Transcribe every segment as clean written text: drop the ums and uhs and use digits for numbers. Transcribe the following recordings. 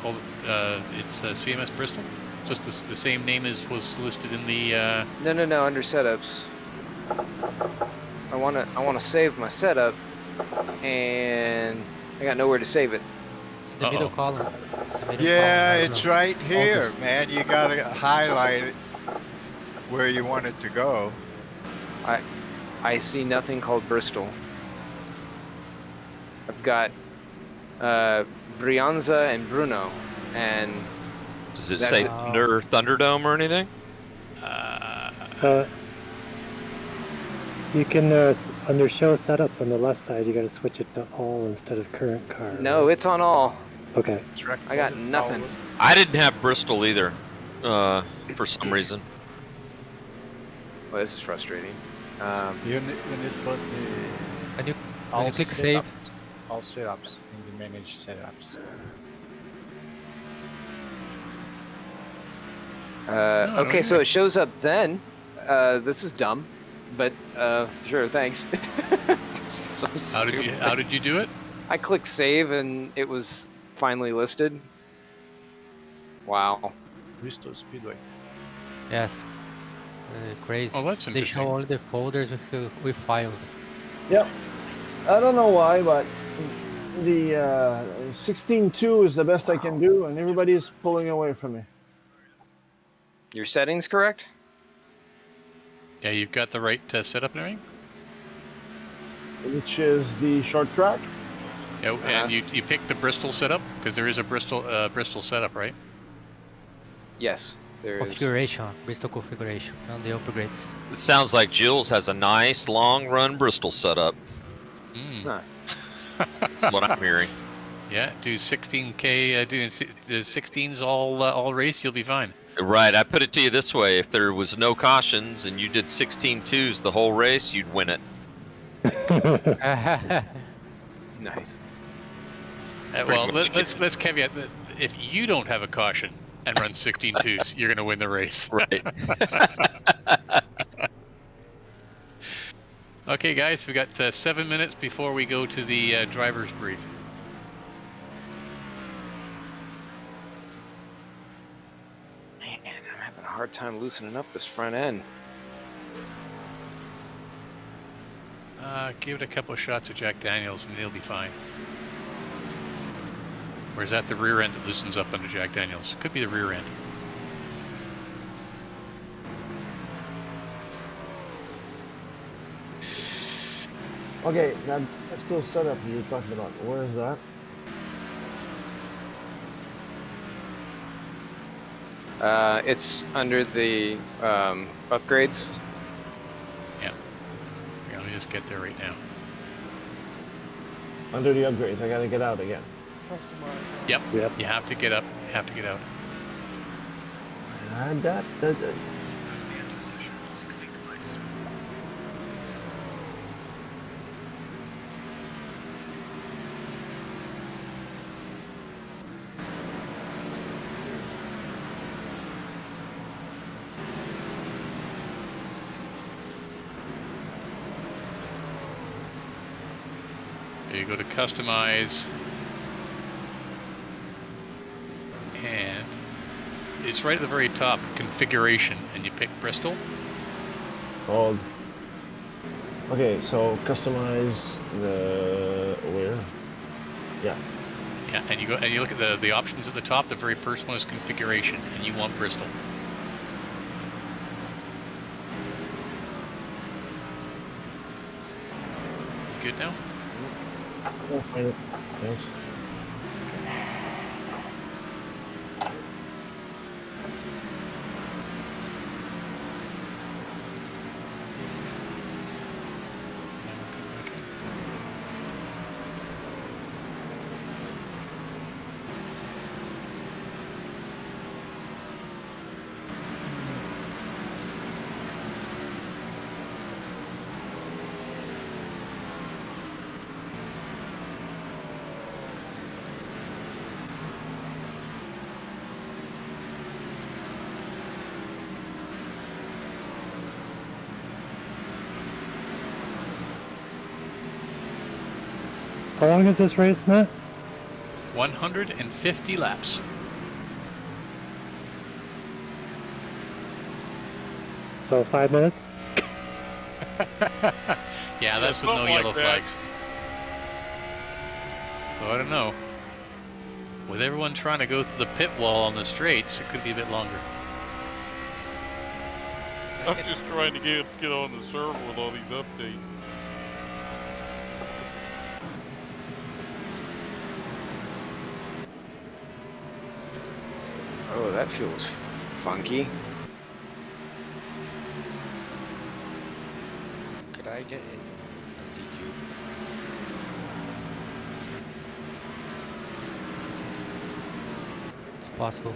called it's CMS Bristol. Just the same name as was listed in the. No. Under setups, I wanna save my setup, and I got nowhere to save it. The middle Uh-oh. column. The middle Yeah, column, it's right here, August. man. You gotta highlight it where you want it to go. I see nothing called Bristol. I've got Brianza and Bruno, and Does it That's say it. Thunderdome or anything? So you can under show setups on the left side, you got to switch it to all instead of current car. no, right? it's on all. Okay. I got nothing. I didn't have Bristol either, for some reason. Well, this is frustrating. You need to put When you all click save, all setups in the manage setups. Okay, so it shows up then. This is dumb, but sure, thanks. So How did you do it? I clicked save and it was finally listed. Wow. Bristol Speedway. yes, crazy. Oh, that's They interesting. show all the folders with files. Yep. I don't know why, but the 16.2 is the best I can do, and everybody is pulling away from me. Your settings correct? Yeah, you've got the right setup and everything. Which is the short track. Yeah, and you picked the Bristol setup because there is a Bristol setup, right? Yes, there is. Configuration, Bristol configuration on the upgrades. It sounds like Jules has a nice long run Bristol setup. Huh. That's what I'm hearing. Yeah, do 16K, do the 16s all race, you'll be fine. Right, I put it to you this way: if there was no cautions and you did 16.2s the whole race, you'd win it. Nice. Well, let's caveat that if you don't have a caution and run 16.2s, you're going to win the race. Right. Okay, guys, we got 7 minutes before we go to the driver's brief. Man, I'm having a hard time loosening up this front end. Give it a couple of shots of Jack Daniels and it'll be fine. Or is that the rear end that loosens up under Jack Daniels? Could be the rear end. Okay, that Bristol setup you're talking about, where is that? It's under the upgrades. Yeah, let me just get there right now. Under the upgrades, I gotta get out again. Yep. Yep. You have to get up. You have to get out. That There you go to customize. And it's right at the very top, configuration, and you pick Bristol. called. Okay, so customize the where? Yeah. Yeah, and you go and you look at the options at the top. The very first one is configuration, and you want Bristol. You good now? I'll find it. Thanks. How long is this race, Matt? 150 laps. So 5 minutes? Yeah, that's with no something like yellow that. flags. So I don't know. With everyone trying to go through the pit wall on the straights, it could be a bit longer. I'm just trying to get on the server with all these updates. Oh, that feels funky. Could I get in DQ? It's possible.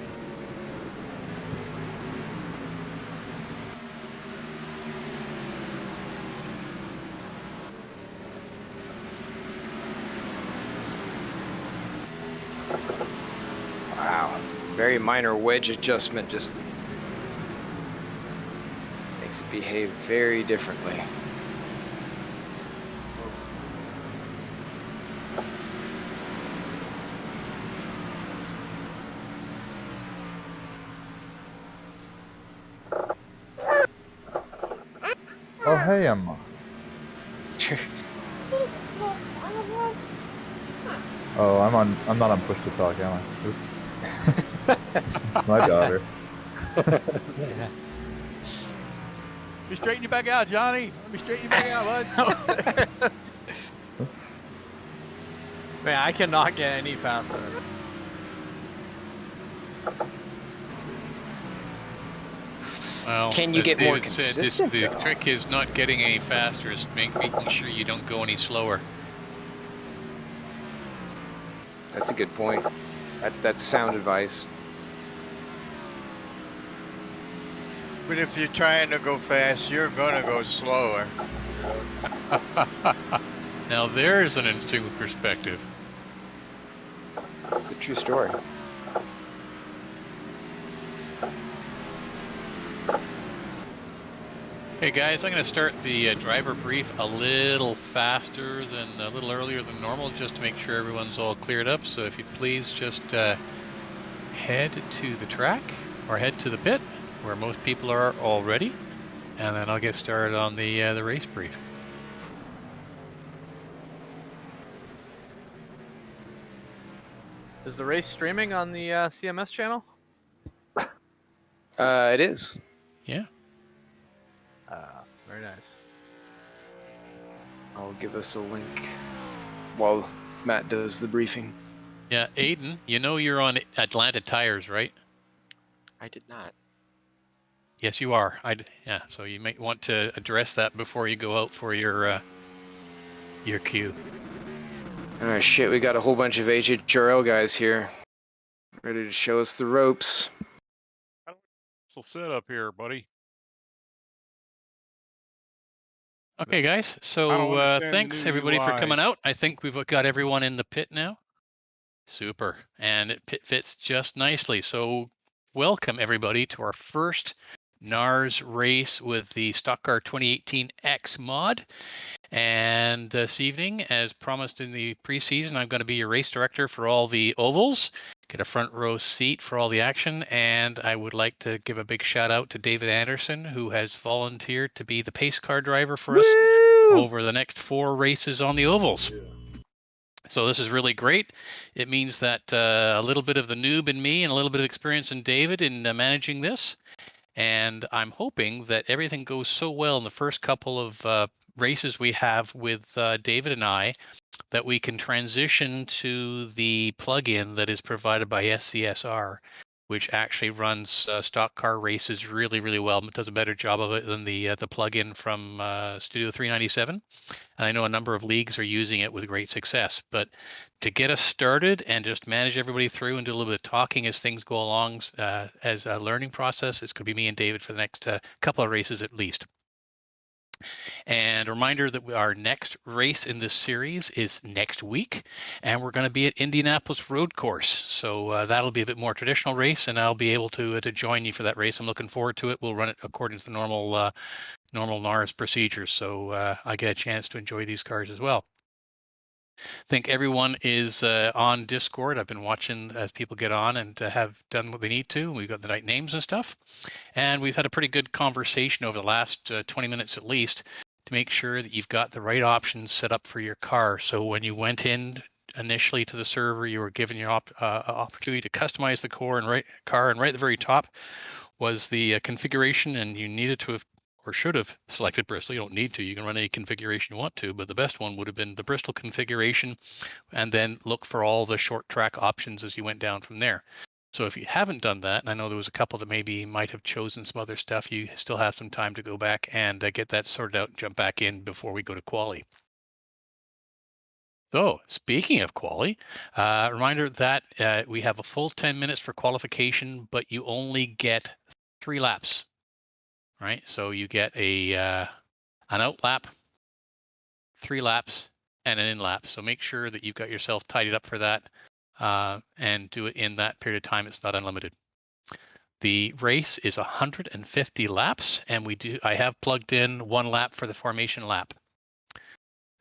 Wow. Very minor wedge adjustment just makes it behave very differently. Oh, hey, Emma. Oh, I'm not on push to talk, am I? Oops. It's my daughter. Yeah. Be straighten you back out, Johnny. Let me straighten you back out, bud. Man, I cannot get any faster. Well, Can you as get more David said, consistent, the though? trick is not getting any faster, is making sure you don't go any slower. That's a good point. That's sound advice. But if you're trying to go fast, you're gonna go slower. Now there's an interesting perspective. It's a true story. Hey guys, I'm going to start the driver brief a little earlier than normal, just to make sure everyone's all cleared up. So if you'd please just head to the track or head to the pit where most people are already, and then I'll get started on the race brief. Is the race streaming on the CMS channel? It is. Yeah. Very nice. I'll give us a link while Matt does the briefing. Yeah, Aiden, you know you're on Atlanta Tires, right? I did not. Yes, you are. Yeah, so you might want to address that before you go out for your queue. Oh shit, we got a whole bunch of HHRL guys here. Ready to show us the ropes. So set up here, buddy. Okay, guys. I don't So understand the thanks new everybody for UI. coming out. I think we've got everyone in the pit now. Super, and it fits just nicely. So welcome everybody to our first NARS race with the Stock Car 2018X mod. And this evening, as promised in the preseason, I'm going to be your race director for all the ovals. Get a front row seat for all the action, and I would like to give a big shout out to David Anderson, who has volunteered to be the pace car driver for us over the next 4 races on the ovals. So this is really great. It means that a little bit of the noob in me and a little bit of experience in David in managing this. And I'm hoping that everything goes so well in the first couple of races we have with David and I, that we can transition to the plugin that is provided by SCSR, which actually runs stock car races really, really well. It does a better job of it than the plugin from Studio 397. And I know a number of leagues are using it with great success. But to get us started and just manage everybody through and do a little bit of talking as things go along as a learning process, it's going to be me and David for the next couple of races at least. And a reminder that our next race in this series is next week, and we're going to be at Indianapolis Road Course. So that'll be a bit more traditional race, and I'll be able to join you for that race. I'm looking forward to it. We'll run it according to the normal NARS procedures, so I get a chance to enjoy these cars as well. think everyone is on Discord. I've been watching as people get on and have done what they need to. We've got the right names and stuff. And we've had a pretty good conversation over the last 20 minutes at least to make sure that you've got the right options set up for your car. So when you went in initially to the server, you were given your opportunity to customize the car, and right at the very top was the configuration, and you needed to have or should have selected Bristol. You don't need to. You can run any configuration you want to, but the best one would have been the Bristol configuration, and then look for all the short track options as you went down from there. So if you haven't done that, and I know there was a couple that maybe might have chosen some other stuff, you still have some time to go back and get that sorted out and jump back in before we go to quali. So speaking of quali, reminder that we have a full 10 minutes for qualification, but you only get 3 laps. Right, so you get an out lap, 3 laps, and an in lap. So make sure that you've got yourself tidied up for that, and do it in that period of time. It's not unlimited. The race is 150 laps, and I have plugged in 1 lap for the formation lap.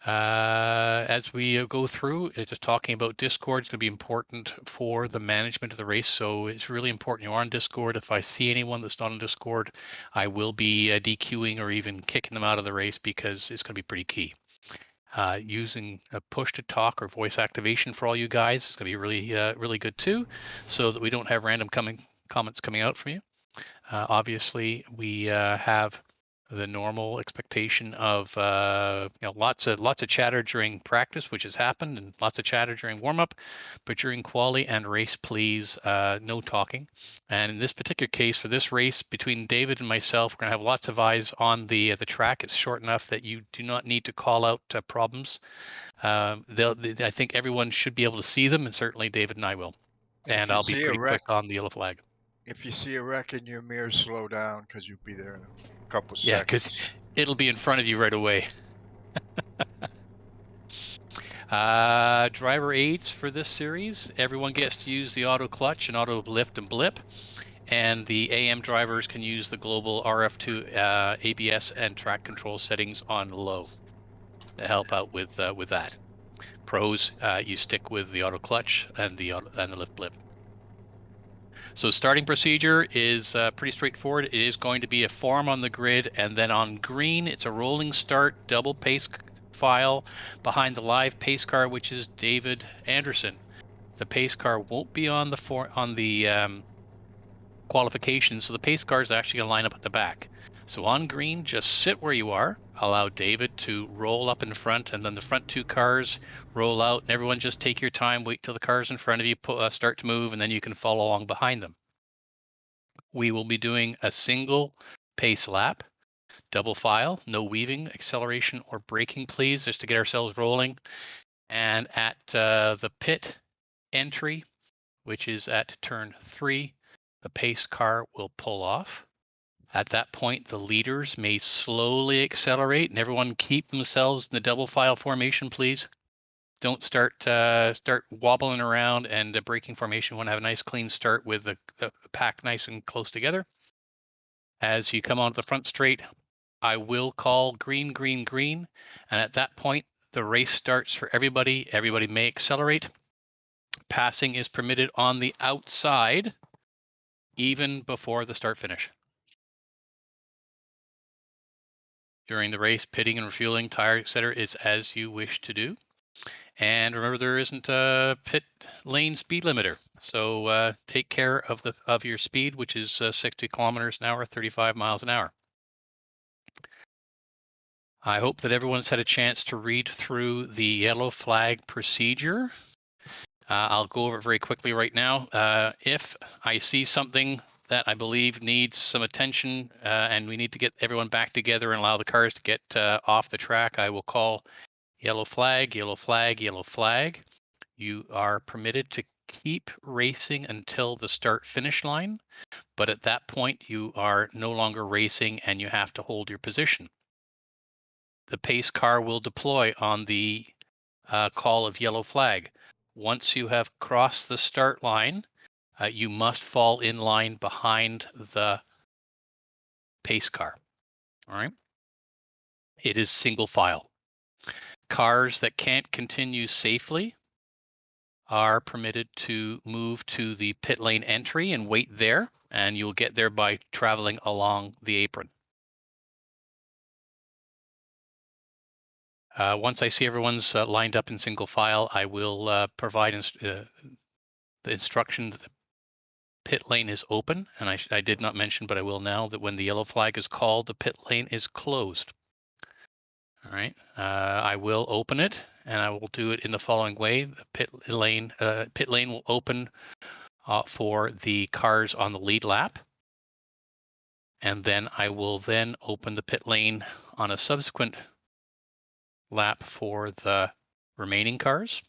As we go through, just talking about Discord is going to be important for the management of the race. So it's really important you're on Discord. If I see anyone that's not on Discord, I will be DQing or even kicking them out of the race, because it's going to be pretty key. Using a push to talk or voice activation for all you guys is going to be really, really good too, so that we don't have random comments coming out from you. Obviously, we have the normal expectation of lots of chatter during practice, which has happened, and lots of chatter during warm-up, but during quali and race, please, no talking. And in this particular case, for this race, between David and myself, we're going to have lots of eyes on the track. It's short enough that you do not need to call out problems. I think everyone should be able to see them, and certainly David and I will. And I'll be pretty quick on the yellow flag. If you see a wreck in your mirror, slow down, because you'll be there in a couple seconds. Yeah, because it'll be in front of you right away. Driver aids for this series. Everyone gets to use the auto clutch and auto lift and blip. And the AM drivers can use the global RF2 ABS and track control settings on low to help out with that. Pros, you stick with the auto clutch and the lift blip. So starting procedure is pretty straightforward. It is going to be a form on the grid, and then on green, it's a rolling start, double pace file behind the live pace car, which is David Anderson. The pace car won't be on the qualification, so the pace car is actually going to line up at the back. So on green, just sit where you are, allow David to roll up in front, and then the front 2 cars roll out, and everyone just take your time, wait till the cars in front of you start to move, and then you can follow along behind them. We will be doing a single pace lap, double file, no weaving, acceleration, or braking, please, just to get ourselves rolling. And at the pit entry, which is at turn 3, the pace car will pull off. At that point, the leaders may slowly accelerate, and everyone keep themselves in the double file formation, please. Don't start wobbling around, and braking formation. Want to have a nice clean start with the pack nice and close together. As you come onto the front straight, I will call green, green, green, and at that point, the race starts for everybody. Everybody may accelerate. Passing is permitted on the outside, even before the start finish. During the race, pitting and refueling, tire, etc. is as you wish to do. And remember, there isn't a pit lane speed limiter. So take care of your speed, which is 60 kilometers an hour, 35 miles an hour. I hope that everyone's had a chance to read through the yellow flag procedure. I'll go over it very quickly right now. If I see something that I believe needs some attention and we need to get everyone back together and allow the cars to get off the track, I will call yellow flag, yellow flag, yellow flag. You are permitted to keep racing until the start-finish line, but at that point you are no longer racing and you have to hold your position. The pace car will deploy on the call of yellow flag. Once you have crossed the start line, you must fall in line behind the pace car. All right. It is single file. Cars that can't continue safely are permitted to move to the pit lane entry and wait there, and you'll get there by traveling along the apron. Once I see everyone's lined up in single file, I will provide the instruction that the pit lane is open. And I did not mention, but I will now, that when the yellow flag is called, the pit lane is closed. All right, I will open it, and I will do it in the following way. The pit lane will open for the cars on the lead lap, and then I will then open the pit lane on a subsequent lap for the remaining cars.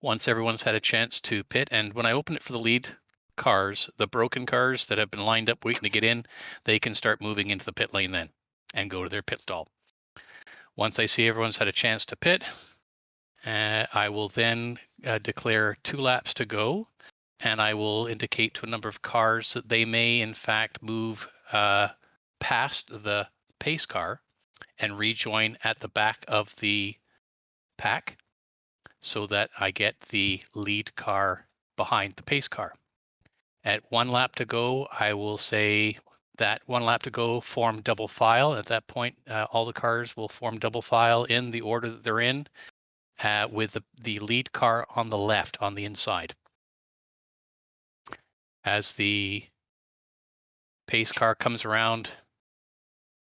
Once everyone's had a chance to pit, and when I open it for the lead cars, the broken cars that have been lined up waiting to get in, they can start moving into the pit lane then and go to their pit stall. Once I see everyone's had a chance to pit, I will then declare 2 laps to go, and I will indicate to a number of cars that they may in fact move past the pace car and rejoin at the back of the pack so that I get the lead car behind the pace car. At 1 lap to go, I will say that 1 lap to go, form double file. At that point, all the cars will form double file in the order that they're in, with the lead car on the left on the inside. As the pace car comes around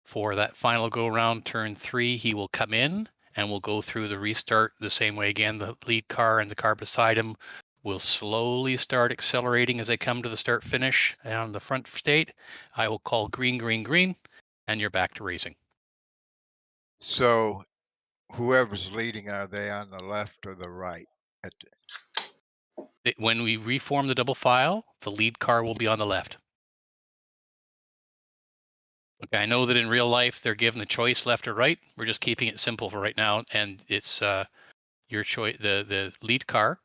for that final go around, turn 3, he will come in and we'll go through the restart the same way again. The lead car and the car beside him will slowly start accelerating as they come to the start finish. And on the front state, I will call green, green, green, and you're back to racing. So whoever's leading, are they on the left or the right? When we reform the double file, the lead car will be on the left. Okay, I know that in real life they're given the choice left or right. We're just keeping it simple for right now, and it's your choice. The lead car,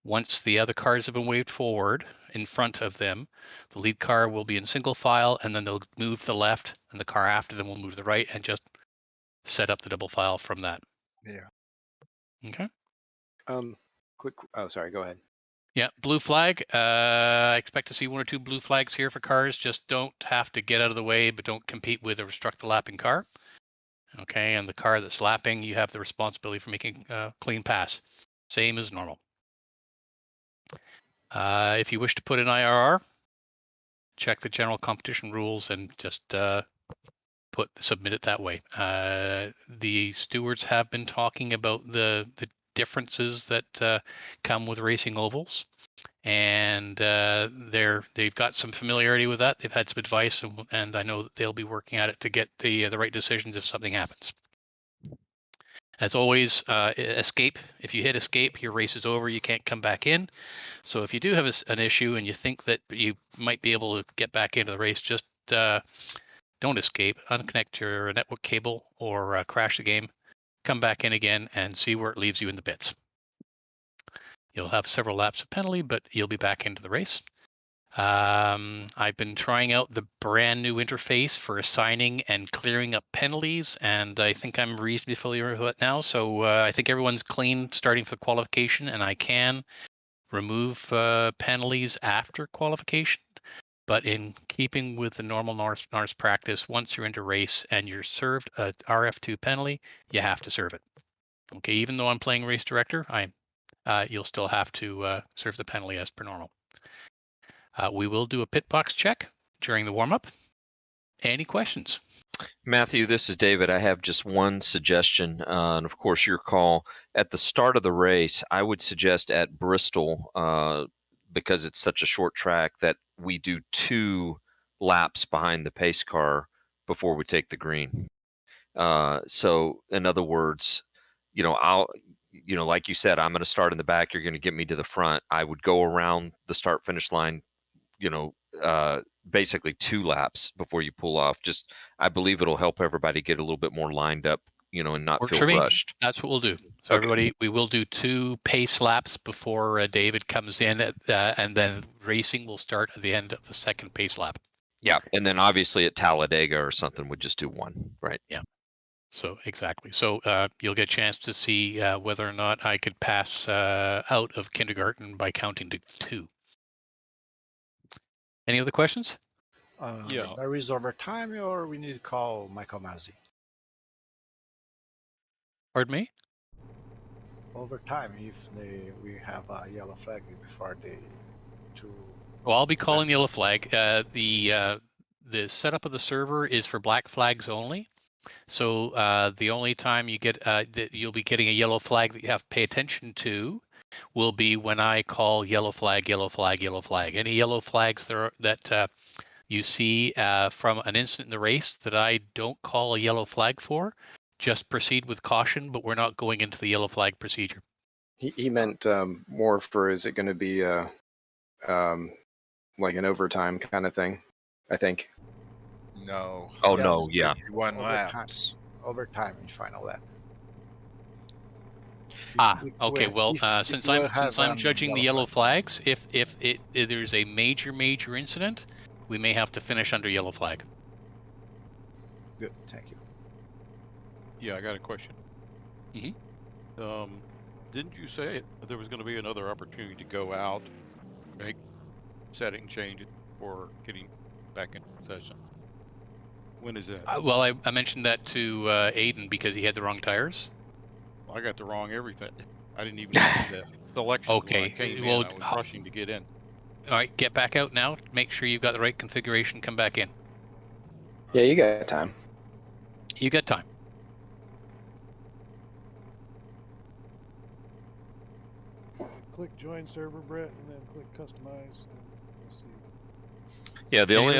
once the other cars have been waved forward in front of them, the lead car will be in single file, and then they'll move to the left, and the car after them will move to the right, and just set up the double file from that. Yeah. Okay. Quick. Oh, sorry. Go ahead. Yeah, blue flag. I expect to see 1 or 2 blue flags here for cars. Just don't have to get out of the way, but don't compete with or obstruct the lapping car. Okay, and the car that's lapping, you have the responsibility for making a clean pass. Same as normal. If you wish to put in IRR, check the general competition rules and just submit it that way. The stewards have been talking about the differences that come with racing ovals, and they've got some familiarity with that. They've had some advice, and I know that they'll be working at it to get the right decisions if something happens. As always, escape. If you hit escape, your race is over. You can't come back in. So if you do have an issue and you think that you might be able to get back into the race, just don't escape. Unconnect your network cable or crash the game. Come back in again and see where it leaves you in the pits. You'll have several laps of penalty, but you'll be back into the race. I've been trying out the brand new interface for assigning and clearing up penalties, and I think I'm reasonably familiar with it now. So I think everyone's clean starting for the qualification, and I can remove penalties after qualification. But in keeping with the normal NARS practice, once you're into race and you're served a RF2 penalty, you have to serve it. Okay, even though I'm playing race director, you'll still have to serve the penalty as per normal. We will do a pit box check during the warm-up. Any questions? Matthew, this is David. I have just one suggestion, and of course your call. At the start of the race, I would suggest at Bristol, because it's such a short track, that we do 2 laps behind the pace car before we take the green. So in other words, like you said, I'm going to start in the back. You're going to get me to the front. I would go around the start finish line, basically 2 laps before you pull off. I believe it'll help everybody get a little bit more lined up, and not feel rushed. That's what we'll do. So everybody, we will do 2 pace laps before David comes in, and then racing will start at the end of the second pace lap. Yeah, and then obviously at Talladega or something, we'd just do 1, right? Yeah. So exactly. So you'll get a chance to see whether or not I could pass out of kindergarten by counting to 2. Any other questions? Yeah. There is overtime, or we need to call Michael Mazzi. Pardon me? Overtime if we have a yellow flag before to. Well, I'll be calling the yellow flag. The setup of the server is for black flags only. So the only time you get that you'll be getting a yellow flag that you have to pay attention to will be when I call yellow flag, yellow flag, yellow flag. Any yellow flags that you see from an incident in the race that I don't call a yellow flag for, just proceed with caution, but we're not going into the yellow flag procedure. He meant more for, is it going to be like an overtime kind of thing, I think. No. Oh, Yes, no, yeah. 51 laps. Overtime in final lap. Okay. Well, since I'm judging the yellow flags, if there's a major incident, we may have to finish under yellow flag. Good, thank you. Yeah, I got a question. Didn't you say there was going to be another opportunity to go out, make setting changes for getting back into session? When is that? Well, I mentioned that to Aiden because he had the wrong tires. Well, I got the wrong everything. I didn't even see the selection when I came in. I was rushing to get in. All right, get back out now. Make sure you've got the right configuration. Come back in. Yeah, you got time. You got time. Click join server, Brett, and then click customize. And we'll see. Yeah, the only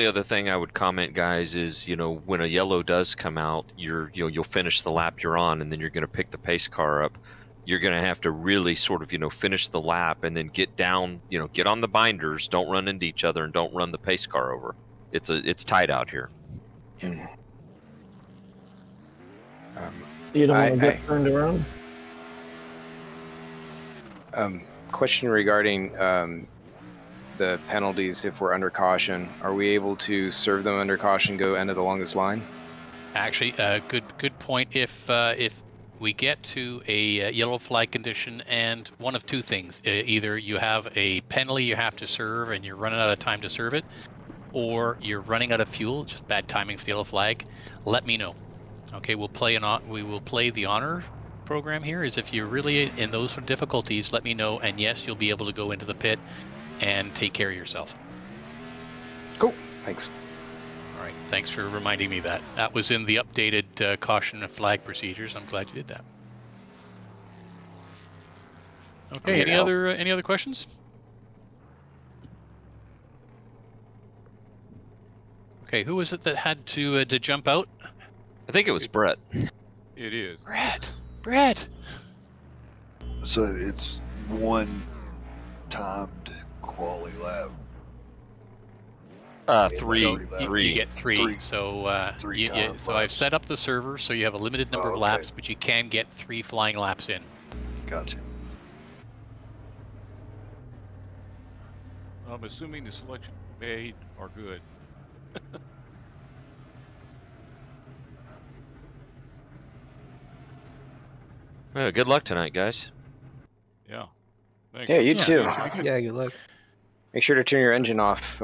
other thing I would comment, guys, is when a yellow does come out, you'll finish the lap you're on, and then you're going to pick the pace car up. You're going to have to really sort of finish the lap and then get down, get on the binders, don't run into each other, and don't run the pace car over. It's tight out here. You don't want to get turned around? Question regarding the penalties if we're under caution. Are we able to serve them under caution, go end of the longest line? Actually, good point. If we get to a yellow flag condition, and one of two things: either you have a penalty you have to serve and you're running out of time to serve it, or you're running out of fuel, just bad timing for the yellow flag, let me know. Okay, we will play the honor program here. Is if you're really in those difficulties, let me know, and yes, you'll be able to go into the pit and take care of yourself. Cool. Thanks. All right. Thanks for reminding me that. That was in the updated caution and flag procedures. I'm glad you did that. Okay. Any other questions? Okay. Who was it that had to jump out? I think it was Brett. It is. Brett. So it's one timed quality lap. Three. You get three. So so I've set up the server so you have a limited number of laps, but you can get 3 flying laps in. Gotcha. I'm assuming the selections made are good. Well, good luck tonight, guys. Yeah. Yeah, you too. Yeah, good luck. Make sure to turn your engine off,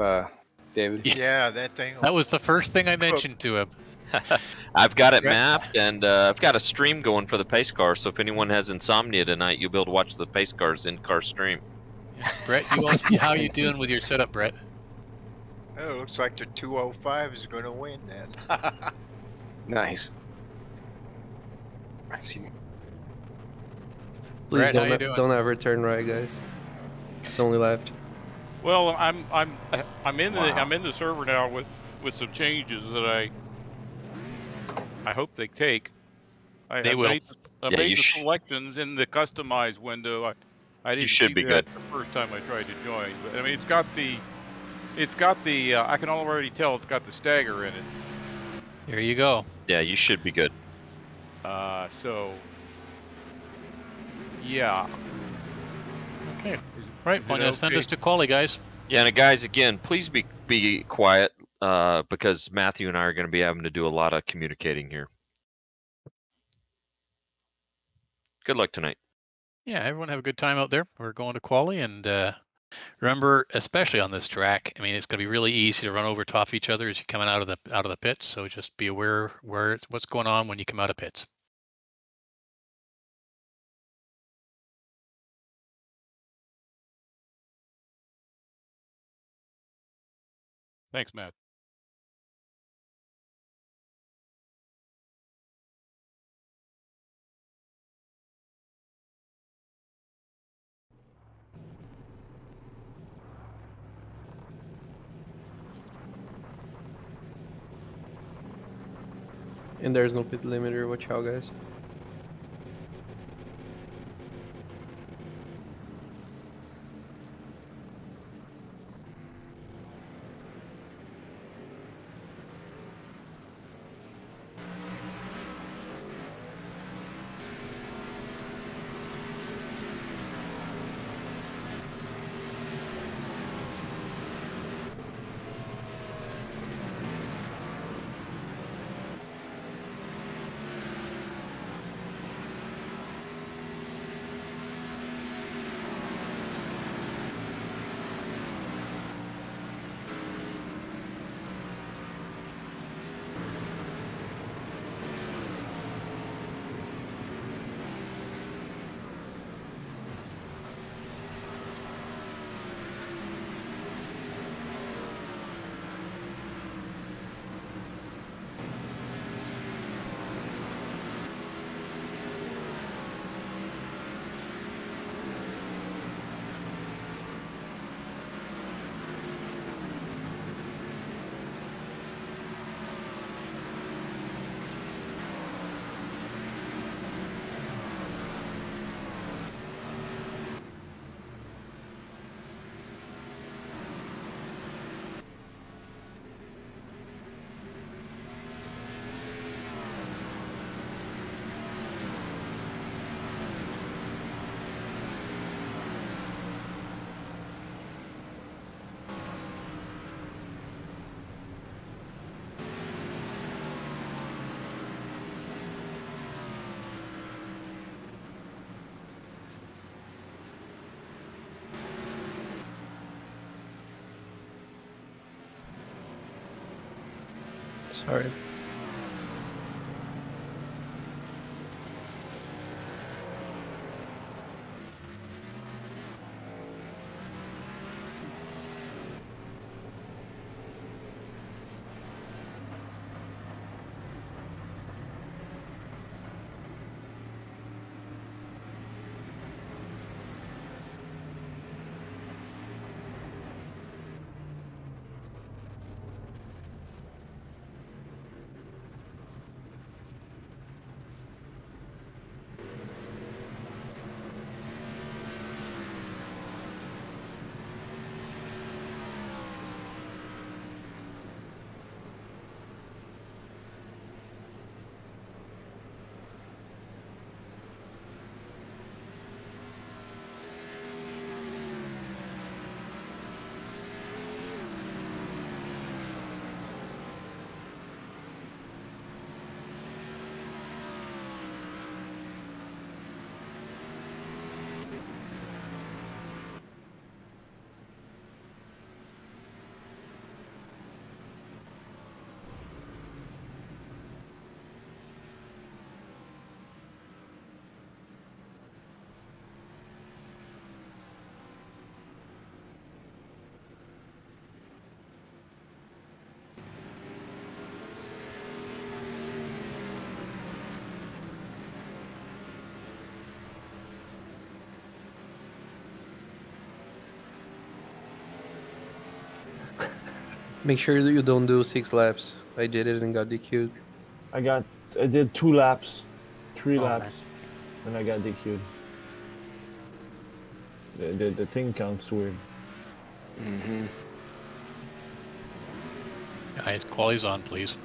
David. Yeah, that thing. That was the first thing I mentioned to him. I've got it mapped, and I've got a stream going for the pace car, so if anyone has insomnia tonight, you'll be able to watch the pace car's in-car stream. Brett, how you doing with your setup, Brett? Oh, it looks like the 205 is going to win then. Nice. Please Brett, don't ever turn right, guys. It's only left. Well, I'm in the server now with some changes that I hope they take. They will. I made the selections in the customized window. I didn't see that the first time I tried to join, but I mean it's got the I can already tell it's got the stagger in it. There you go. Yeah, you should be good. So yeah. Okay. Right. Want to send us to quali, guys? Yeah, and guys, again, please be quiet. because Matthew and I are going to be having to do a lot of communicating here. Good luck tonight. Yeah, everyone have a good time out there. We're going to quali, and remember, especially on this track, I mean, it's going to be really easy to run over top of each other as you're coming out of the pits. So just be aware what's going on when you come out of pits. Thanks, Matt. And there's no pit limiter. Watch out, guys. Sorry. Make sure that you don't do 6 laps. I did it and got DQ'd. I did 2 laps, 3 Oh, laps, man. and I got DQ'd. The thing counts weird. Mm-hmm. Guys, quali's on, please.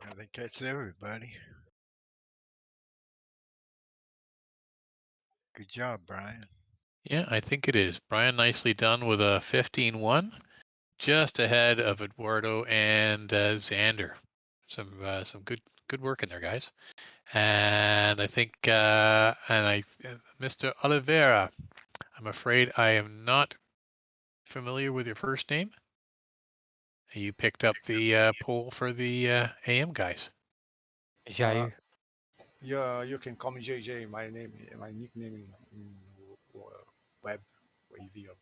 I think that's everybody. Good job, Brian. Yeah, I think it is. Brian, nicely done with a 15-1, just ahead of Eduardo and Xander. Some good work in there, guys. And I think Mr. Oliveira, I'm afraid I am not familiar with your first name. You picked up the poll for the AM guys. Jair. You can call me JJ. My nickname in web AVO.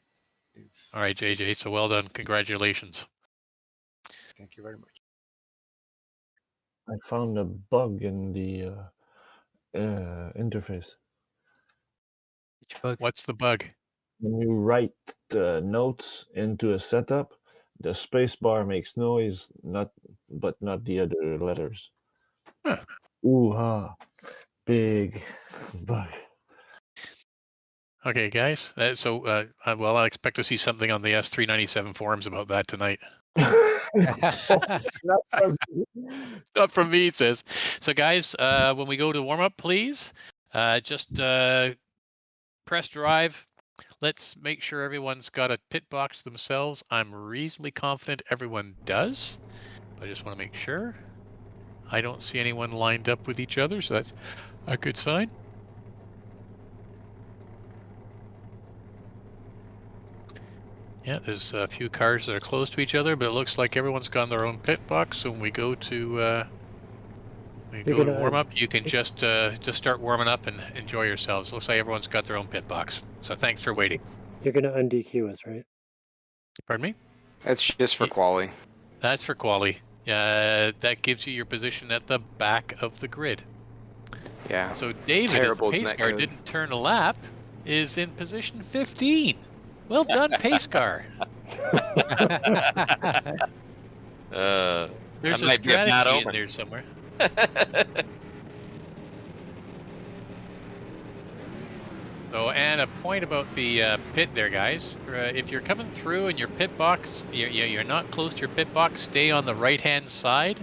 All right, JJ. So well done. Congratulations. Thank you very much. I found a bug in the interface. Which bug? What's the bug? When you write notes into a setup, the space bar makes noise, but not the other letters. Huh. Ooh ha! Big bug. Okay, guys. Well, I expect to see something on the S397 forums about that tonight. Not from me, it says. So, guys, when we go to warm up, please just press drive. Let's make sure everyone's got a pit box themselves. I'm reasonably confident everyone does, but I just want to make sure. I don't see anyone lined up with each other, so that's a good sign. Yeah, there's a few cars that are close to each other, but it looks like everyone's got their own pit box. So when we go to warm up, you can just start warming up and enjoy yourselves. Looks like everyone's got their own pit box. So thanks for waiting. You're gonna undq us, right? Pardon me? That's just for quali. That's for quali. That gives you your position at the back of the grid. Yeah. So David, as the pace car didn't turn a lap, is in position 15. Well done, pace car. There's a strategy in there somewhere. So, and a point about the pit there, guys. If you're coming through and your pit box, you're not close to your pit box, stay on the right-hand side.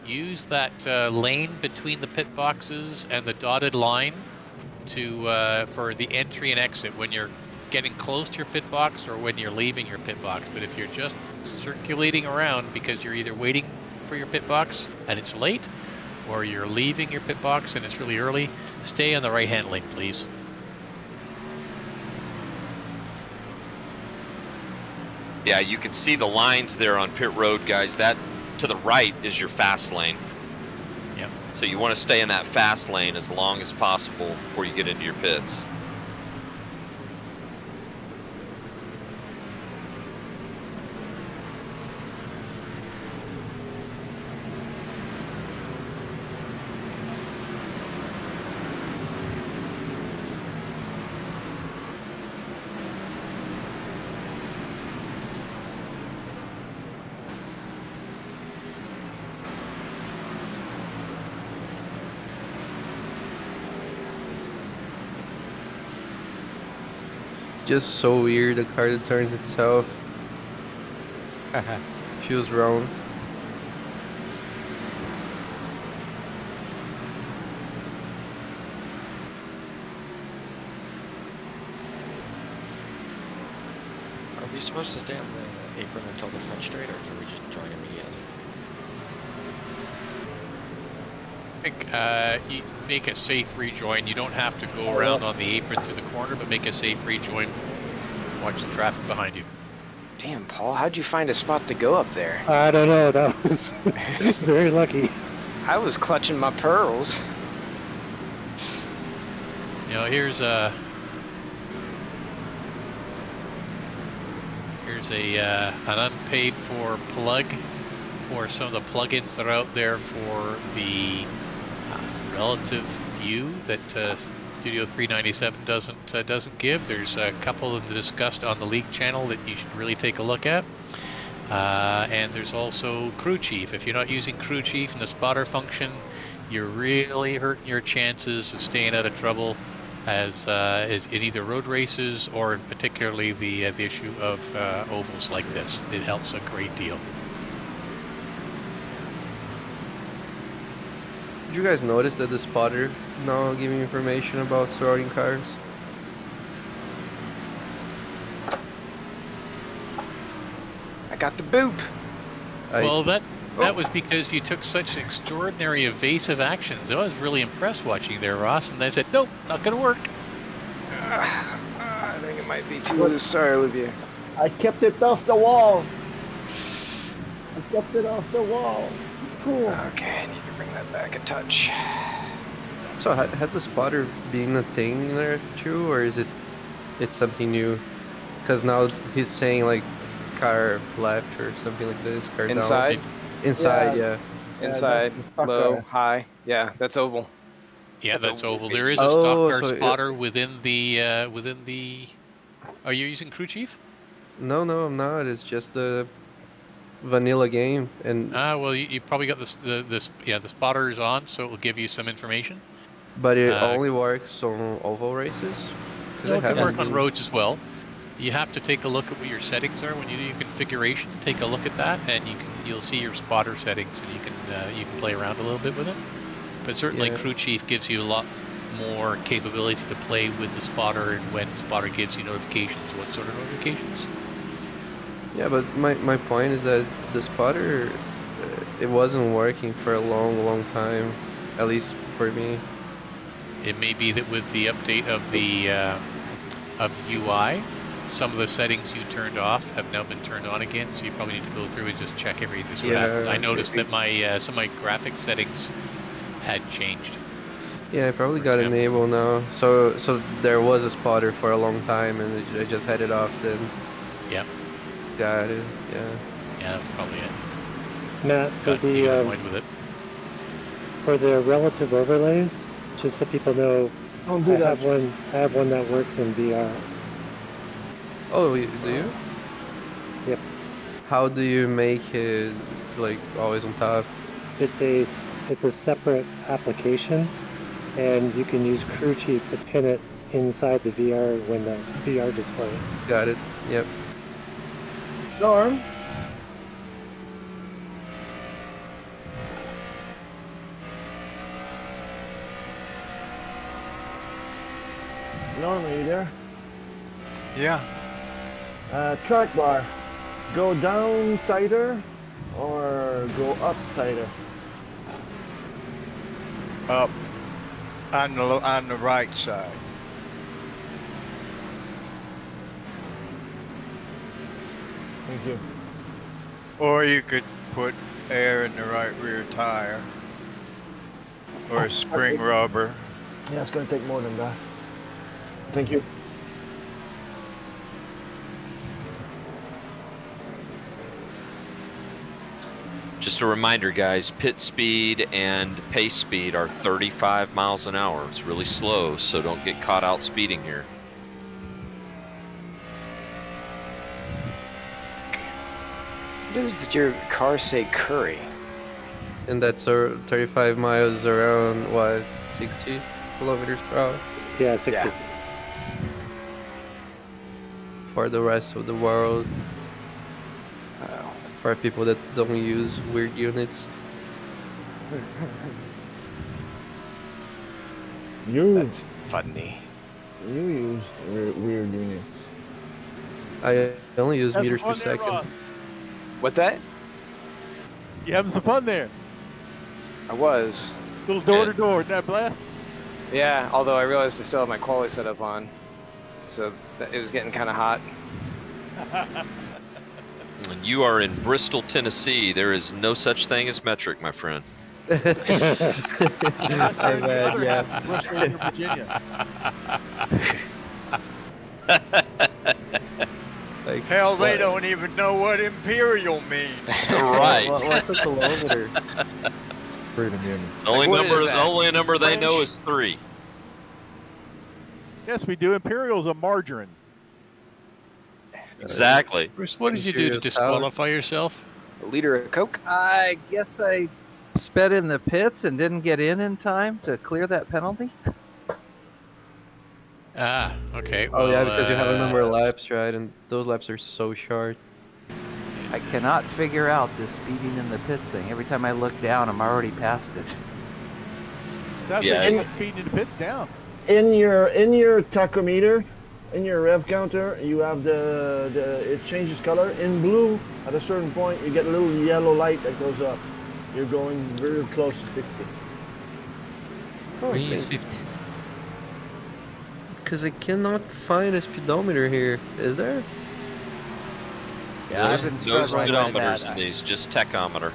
Use that lane between the pit boxes and the dotted line for the entry and exit when you're getting close to your pit box or when you're leaving your pit box. But if you're just circulating around because you're either waiting for your pit box and it's late, or you're leaving your pit box and it's really early, stay on the right-hand lane, please. Yeah, you can see the lines there on pit road, guys. That to the right is your fast lane. Yep. So you want to stay in that fast lane as long as possible before you get into your pits. It's just so weird. The car that turns itself feels wrong. Are we supposed to stay on the apron until the front straight, or can we just join immediately? I think you make a safe rejoin. You don't have to go around on the apron through the corner, but make a safe rejoin. Watch the traffic behind you. Damn, Paul, how'd you find a spot to go up there? I don't know. That was very lucky. I was clutching my pearls. You know, here's a an unpaid for plug for some of the plugins that are out there for the relative view that Studio 397 doesn't give. There's a couple of them discussed on the league channel that you should really take a look at. And there's also Crew Chief. If you're not using Crew Chief and the spotter function, you're really hurting your chances of staying out of trouble as in either road races or in particularly the issue of ovals like this. It helps a great deal. Did you guys notice that the spotter is now giving information about surrounding cars? I got the boop. Well, that was because you took such extraordinary evasive actions. I was really impressed watching there, Ross, and they said, nope, not going to work. I think it might be too loose. Sorry, Olivia. I kept it off the wall. I kept it off the wall. Cool. Okay, I need to bring that back a touch. So has the spotter been a thing in there too, or is it's something new? Because now he's saying like car left or something like this. Car Inside? down. Inside, yeah. Inside, low, high. Yeah, that's oval. Yeah, that's oval. There is a stock car spotter within the Are you using Crew Chief? No, I'm not. It's just the vanilla game, and well, you probably got the spotter is on, so it will give you some information. But it only works on oval races. It can work on roads as well. You have to take a look at what your settings are when you do your configuration. Take a look at that, and you'll see your spotter settings, and you can play around a little bit with it. But certainly, Crew Chief gives you a lot more capability to play with the spotter, and when the spotter gives you notifications, what sort of notifications. Yeah, but my point is that the spotter, it wasn't working for a long time, at least for me. It may be that with the update of the UI, some of the settings you turned off have now been turned on again, so you probably need to go through and just check everything. Yeah, I noticed that my some of my graphic settings had changed. Yeah, I probably got enabled now. So there was a spotter for a long time, and I just had it off then. Yep. Got it. Yeah. Yeah, that's probably it. Matt, for the relative overlays, just so people know, I have one that works in VR. Oh, do you? Yep. How do you make it like always on top? It's a separate application, and you can use Crew Chief to pin it inside the VR window, VR display. Got it. Yep. Norm. Norm, are you there? Yeah. Track bar. Go down tighter or go up tighter? Up on the right side. Thank you. Or you could put air in the right rear tire. Or spring rubber. Yeah, it's going to take more than that. Thank you. Just a reminder, guys, pit speed and pace speed are 35 miles an hour. It's really slow, so don't get caught out speeding here. Does your car say Curry? And that's 35 miles around, what, 60 kilometers per hour? Yeah, 60. Yeah. for the rest of the world. For people that don't use weird units. That's funny. You use weird units. I only use Have some meters per fun there, second. Ross. What's that? You having some fun there? I was. Little door to door, isn't that a blast? Yeah, although I realized I still have my quali setup on, so it was getting kind of hot. And you are in Bristol, Tennessee. There is no such thing as metric, my friend. I bet, yeah. Bristol, Virginia. Like, Hell, they don't even know what imperial means. Right. What's a kilometer? Freedom units. The only number they know is 3. Yes, we do. Imperial's a margarine. Exactly. Bruce, what did you do to disqualify yourself? A liter of Coke? I guess I sped in the pits and didn't get in time to clear that penalty. Ah, okay. Oh well, yeah, because you have a number of laps, right? And those laps are so short. I cannot figure out this speeding in the pits thing. Every time I look down, I'm already past it. That's Yeah. like speeding in the pits down. In your tachometer, in your rev counter, you have it changes color. In blue, at a certain point, you get a little yellow light that goes up. You're going very close to 60. Because I cannot find a speedometer here. Is there? Yeah, I've been No struggling with speedometers that. in these, just tachometer.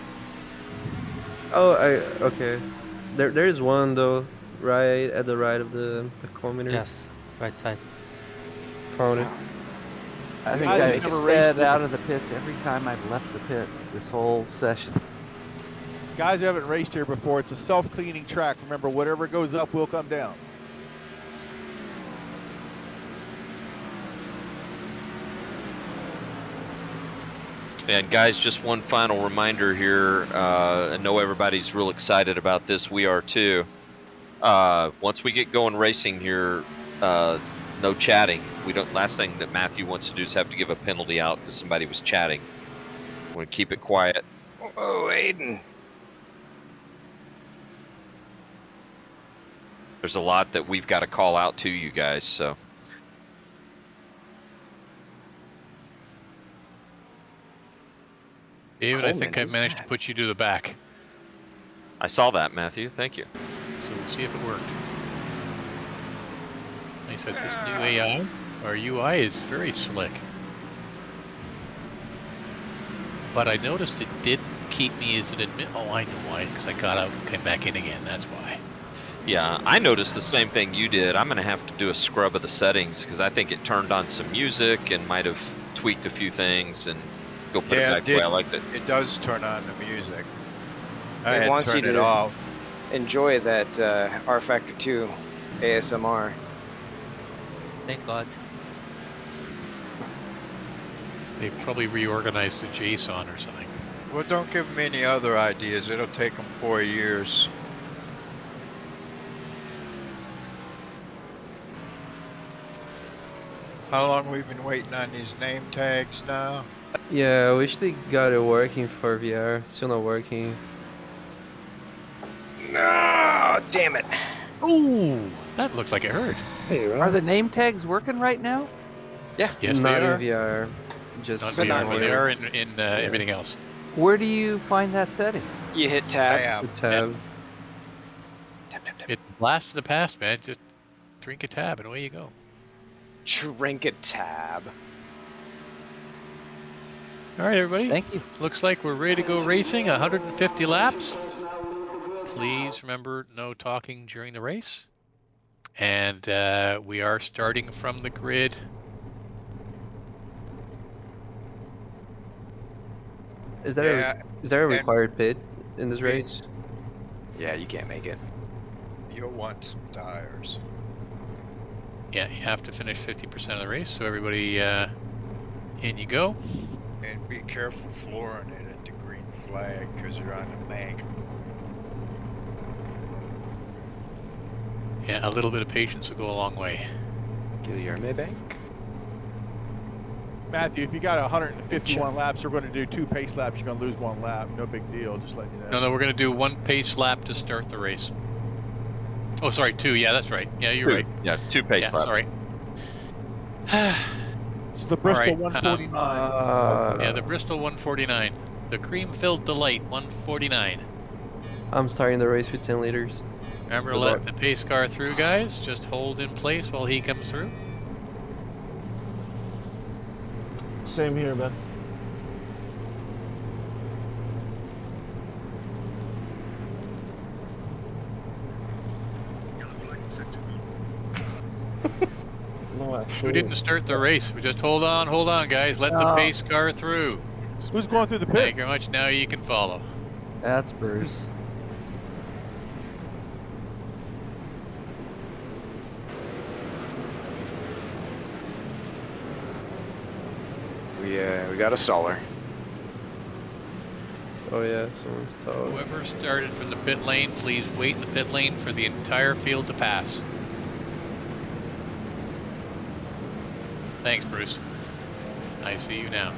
Oh, okay. There is one though, right at the right of the tachometer. Yes, right side. Found it. I think I've I've never sped raced out of the pits every time I've left the pits this whole session. Guys who haven't raced here before, it's a self-cleaning track. Remember, whatever goes up will come down. And guys, just one final reminder here. I know everybody's real excited about this. We are too. Once we get going racing here, no chatting. We don't. Last thing that Matthew wants to do is have to give a penalty out because somebody was chatting. We want to keep it quiet. Oh, Aiden. There's a lot that we've got to call out to you guys. So. David, I think I managed to put you to the back. I saw that, Matthew. Thank you. So we'll see if it worked. They said this new AI, or UI, is very slick. But I noticed it did keep me as an admin. Oh, I know why. Because I got out and came back in again. That's why. Yeah, I noticed the same thing you did. I'm going to have to do a scrub of the settings because I think it turned on some music and might have tweaked a few things and go put it back the way I liked it. It does turn on the music. I It had wants you turned it to off. enjoy that R Factor 2 ASMR. Thank God. They probably reorganized the JSON or something. Well, don't give them any other ideas. It'll take them 4 years. How long we've been waiting on these name tags now? Yeah, I wish they got it working for VR. It's still not working. No, damn it. Ooh, that looks like it hurt. Hey, Are the name tags working right now? Yeah. Yes, not they are. in VR. Just Not But VR, not but they are in everything else. Where do you find that setting? You hit I tab. am. the tab. Tap, tap, tap. It's a blast to the past, man. Just drink a tab and away you go. Drink a tab. All right, everybody. Thank you. Looks like we're ready to go racing. 150 laps. Please remember no talking during the race. And we are starting from the grid. Is there a required pit in this race? Yeah, you can't make it. You'll want some tires. Yeah, you have to finish 50% of the race. So everybody, in you go. And be careful flooring it at the green flag because you're on the bank. Yeah, a little bit of patience will go a long way. Guillermo Bank. Matthew, if you got 151 laps, we're going to do 2 pace laps. You're going to lose 1 lap. No big deal. Just letting you know. No, we're going to do 1 pace lap to start the race. Oh, sorry, 2. Yeah, that's right. Yeah, you're right. Yeah, 2 pace laps. Sorry. It's the Bristol Right, 149. yeah, the Bristol 149. The cream-filled delight 149. I'm starting the race with 10 liters. Remember, Good let luck. the pace car through, guys. Just hold in place while he comes through. Same here, man. No, We actually. didn't start the race. We just hold on, guys. Let the pace car through. Who's going through the pit? Thank you very much. Now you can follow. That's Bruce. We got a staller. Oh yeah, someone's stalled. Whoever started from the pit lane, please wait in the pit lane for the entire field to pass. Thanks, Bruce. I see you now.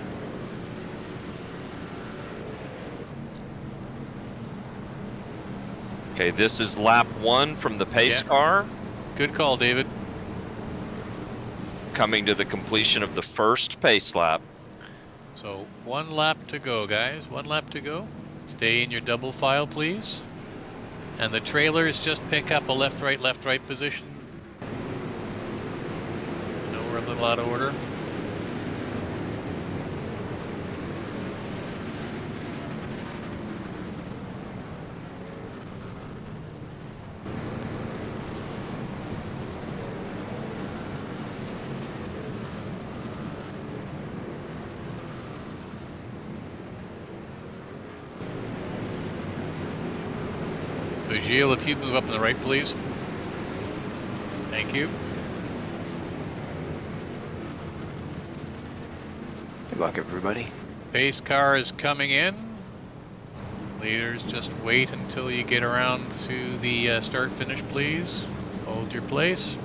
Okay, this is lap 1 from the pace car. Good call, David. Coming to the completion of the first pace lap. So 1 lap to go, guys. 1 lap to go. Stay in your double file, please. And the trailers just pick up a left, right position. I know we're a little out of order. So Gilles, if you move up on the right, please. Thank you. Good luck, everybody. Pace car is coming in. Leaders, just wait until you get around to the start finish, please. Hold your place.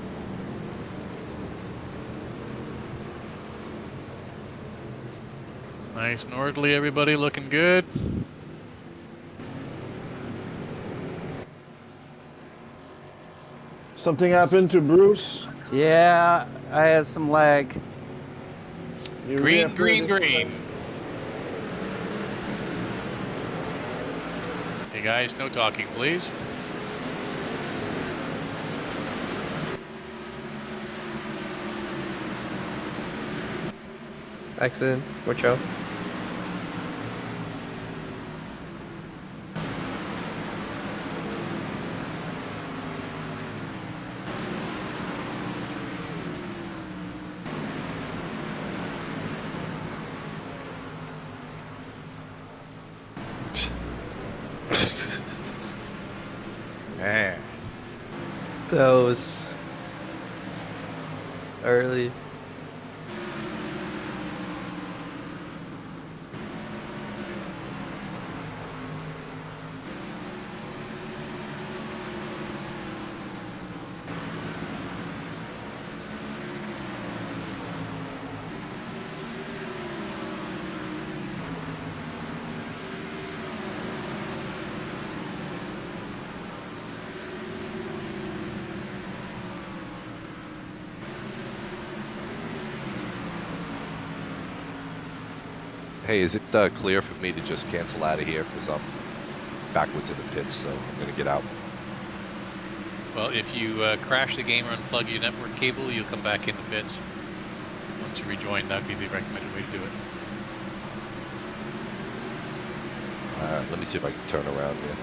Nice and orderly, everybody, looking good. Something happened to Bruce. Yeah, I had some lag. You Green. Hey guys, no talking, please. Accident. Watch out. Man. That was early. Hey, is it clear for me to just cancel out of here because I'm backwards in the pits, so I'm going to get out. Well, if you crash the game or unplug your network cable, you'll come back in the pits. Once you rejoin, that'd be the recommended way to do it. Let me see if I can turn around here.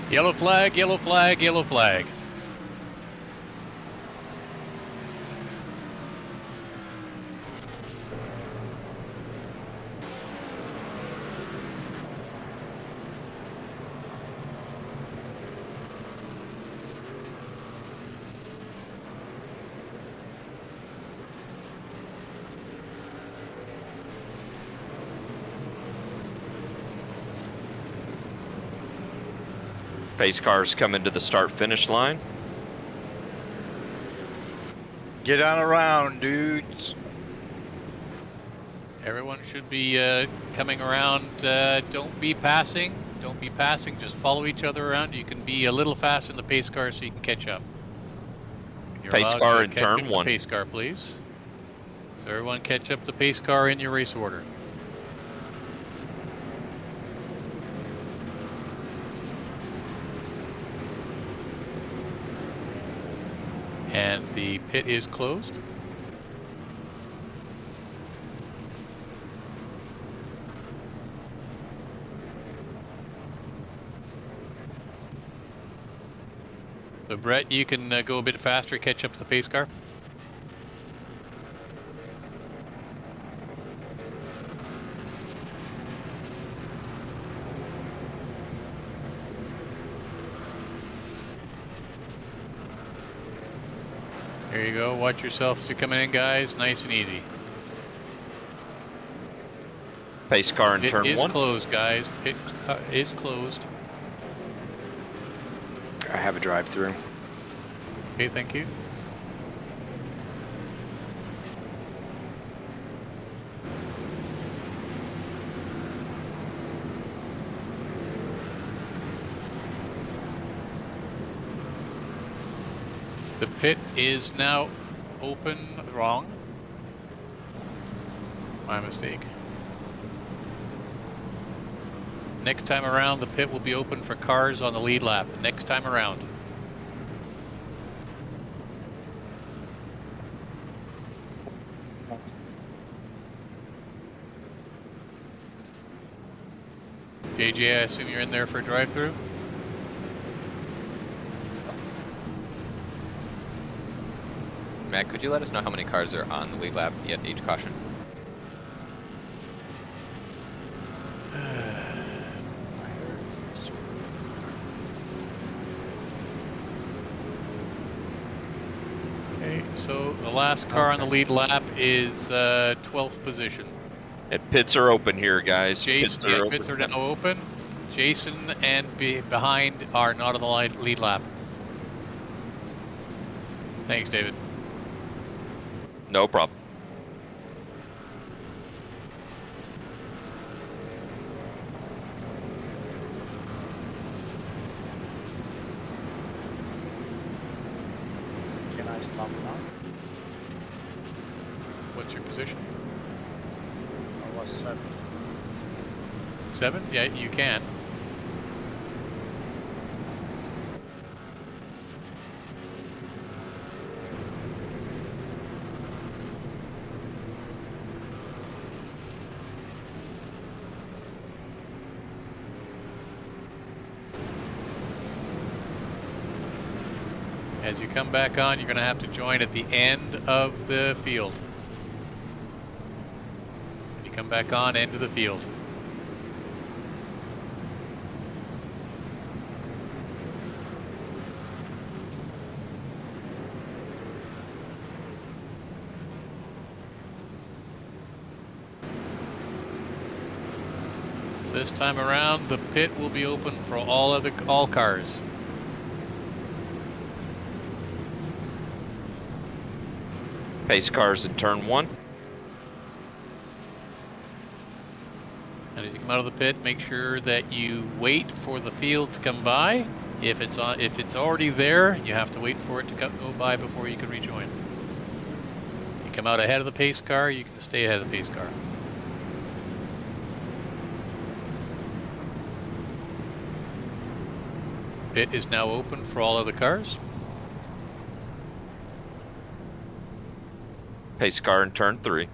Yellow flag, yellow flag, yellow flag. Pace cars coming to the start-finish line. Get on around, dudes. Everyone should be coming around. Don't be passing. Don't be passing. Just follow each other around. You can be a little faster in the pace car so you can catch up. You're Pace allowed car to in catch turn up one. The pace car, please. So everyone catch up the pace car in your race order. And the pit is closed. So Brett, you can go a bit faster, catch up to the pace car. There you go. Watch yourself as you're coming in, guys. Nice and easy. Pace car in turn one. Pit is closed, guys. Pit is closed. I have a drive-through. Okay, thank you. The pit is now open. Wrong. My mistake. Next time around, the pit will be open for cars on the lead lap. Next time around. JJ, I assume you're in there for a drive-through? Matt, could you let us know how many cars are on the lead lap at each caution? Okay, so the last car on the lead lap is 12th position. And pits are open here, guys. Pits are now open. Jason and behind are not on the lead lap. Thanks, David. No problem. Can I stop now? What's your position? I was 7. 7? Yeah, you can. As you come back on, you're going to have to join at the end of the field. When you come back on, end of the field. This time around, the pit will be open for all cars. Pace cars in turn one. And as you come out of the pit, make sure that you wait for the field to come by. If it's already there, you have to wait for it to go by before you can rejoin. You come out ahead of the pace car, you can stay ahead of the pace car. Pit is now open for all other cars. Pace car in turn 3.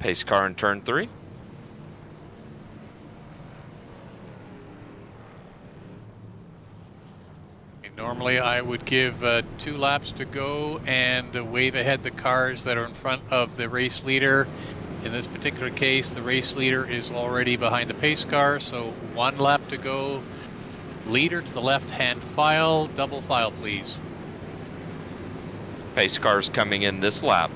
Pace car in turn 3. Normally, I would give 2 laps to go and wave ahead the cars that are in front of the race leader. In this particular case, the race leader is already behind the pace car, so 1 lap to go. Leader to the left-hand file, double file, please. Pace car's coming in this lap.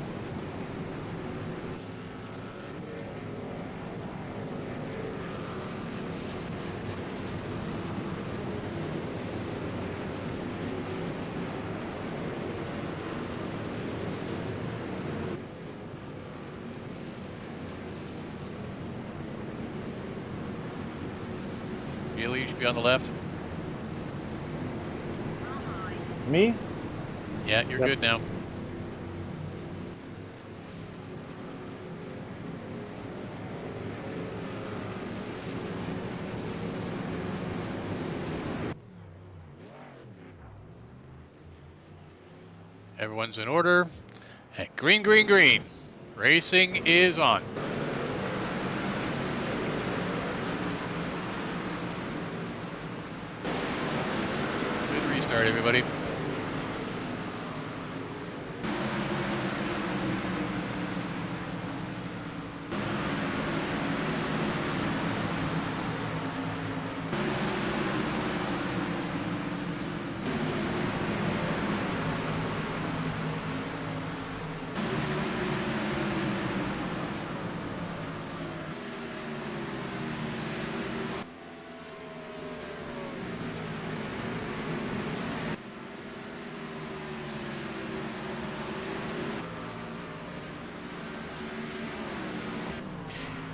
Billy, you should be on the left. Me? Yeah, you're good now. Everyone's in order. And green, green, green. Racing is on. Good restart, everybody.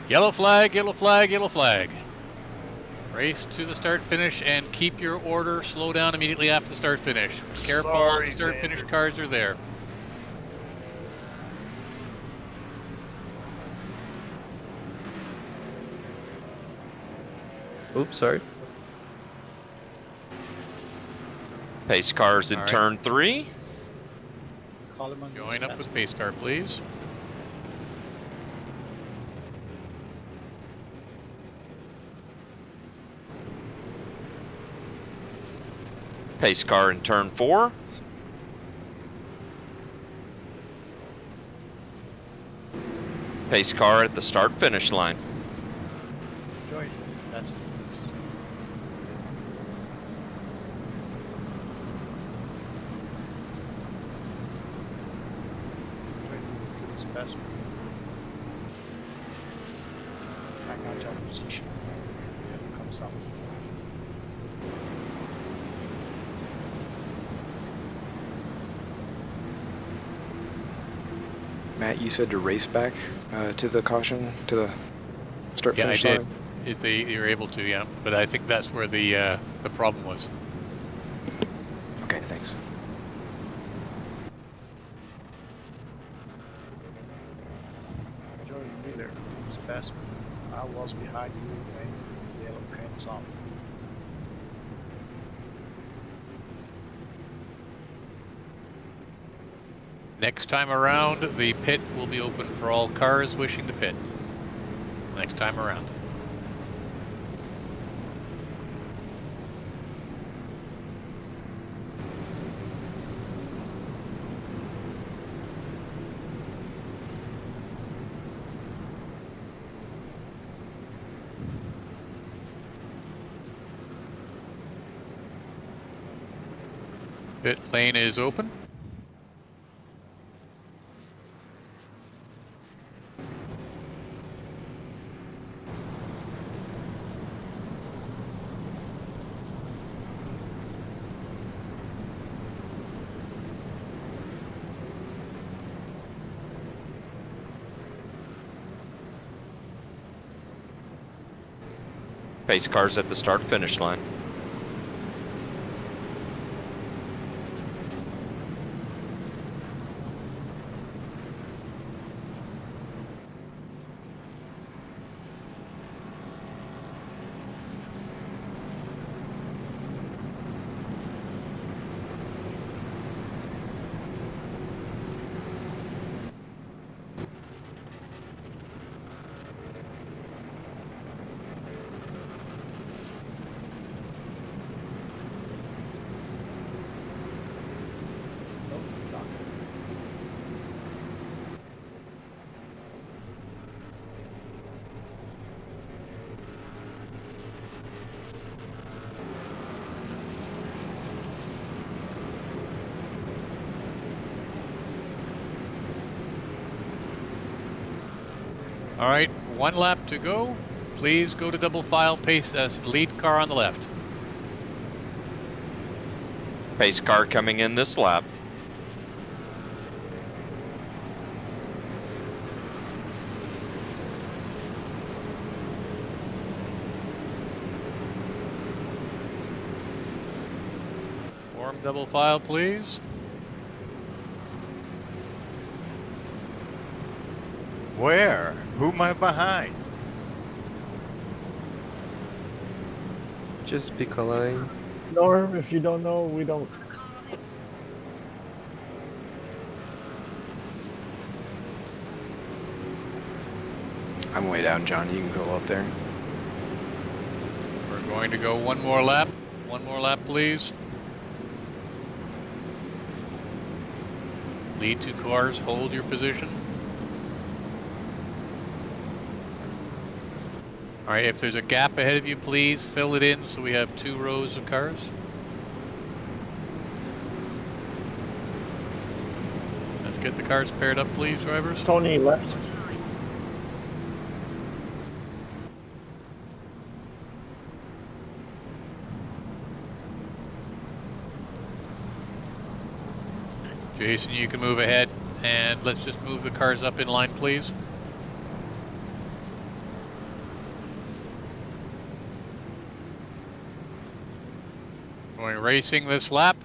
Yellow flag, yellow flag, yellow flag. Race to the start finish and keep your order. Slow down immediately after the start finish. Careful, Sorry, start Xander. finish cars are there. Oops, sorry. Pace car's in All right. turn 3. Join up with pace car, please. Pace car in turn 4. Pace car at the start finish line. Join. That's please. It's best. Hang out your position. Yeah, comes up. Matt, you said to race back to the caution, to the start Yeah, I finish did. line? If you're able to, yeah. But I think that's where the problem was. Okay, thanks. Join Miller. It's best. I was behind you when the yellow comes up. Next time around, the pit will be open for all cars wishing to pit. Next time around. Pit lane is open. Pace car's at the start finish line. All right, 1 lap to go. Please go to double file pace as lead car on the left. Pace car coming in this lap. Form double file, please. Where? Who am I behind? Just pick a line. Norm, if you don't know, we don't. I'm way down, John. You can go up there. We're going to go 1 more lap. 1 more lap, please. Lead 2 cars, hold your position. All right, if there's a gap ahead of you, please fill it in so we have 2 rows of cars. Let's get the cars paired up, please, drivers. Tony left. Jason, you can move ahead, and let's just move the cars up in line, please. Going racing this lap.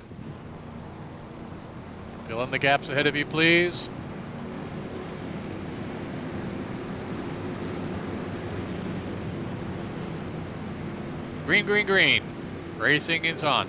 Fill in the gaps ahead of you, please. Green, green, green. Racing is on.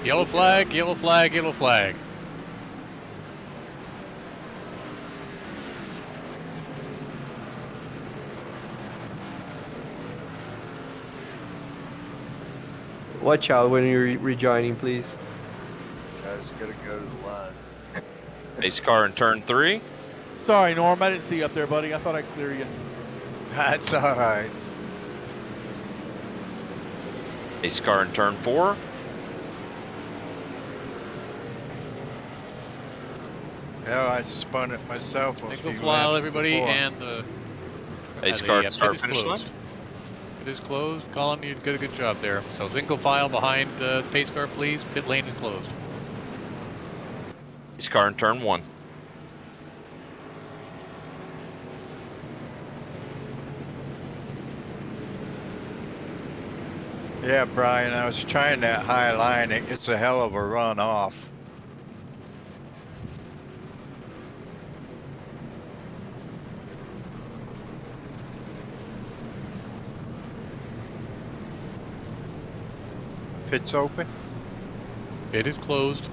Yellow flag, yellow flag, yellow flag. Watch out when you're rejoining, please. Guys, you gotta go to the line. Pace car in turn 3. Sorry, Norm, I didn't see you up there, buddy. I thought I'd clear you. That's all right. Pace car in turn 4. Yeah, I spun it myself. Single file, everybody, and the Pace car pit start is finish line. closed. It is closed. Colin, you did a good job there. So single file behind the pace car, please. Pit lane is closed. Pace car in turn 1. Yeah, Brian, I was trying that high line. It's a hell of a run off. Pit's open. Pit is closed.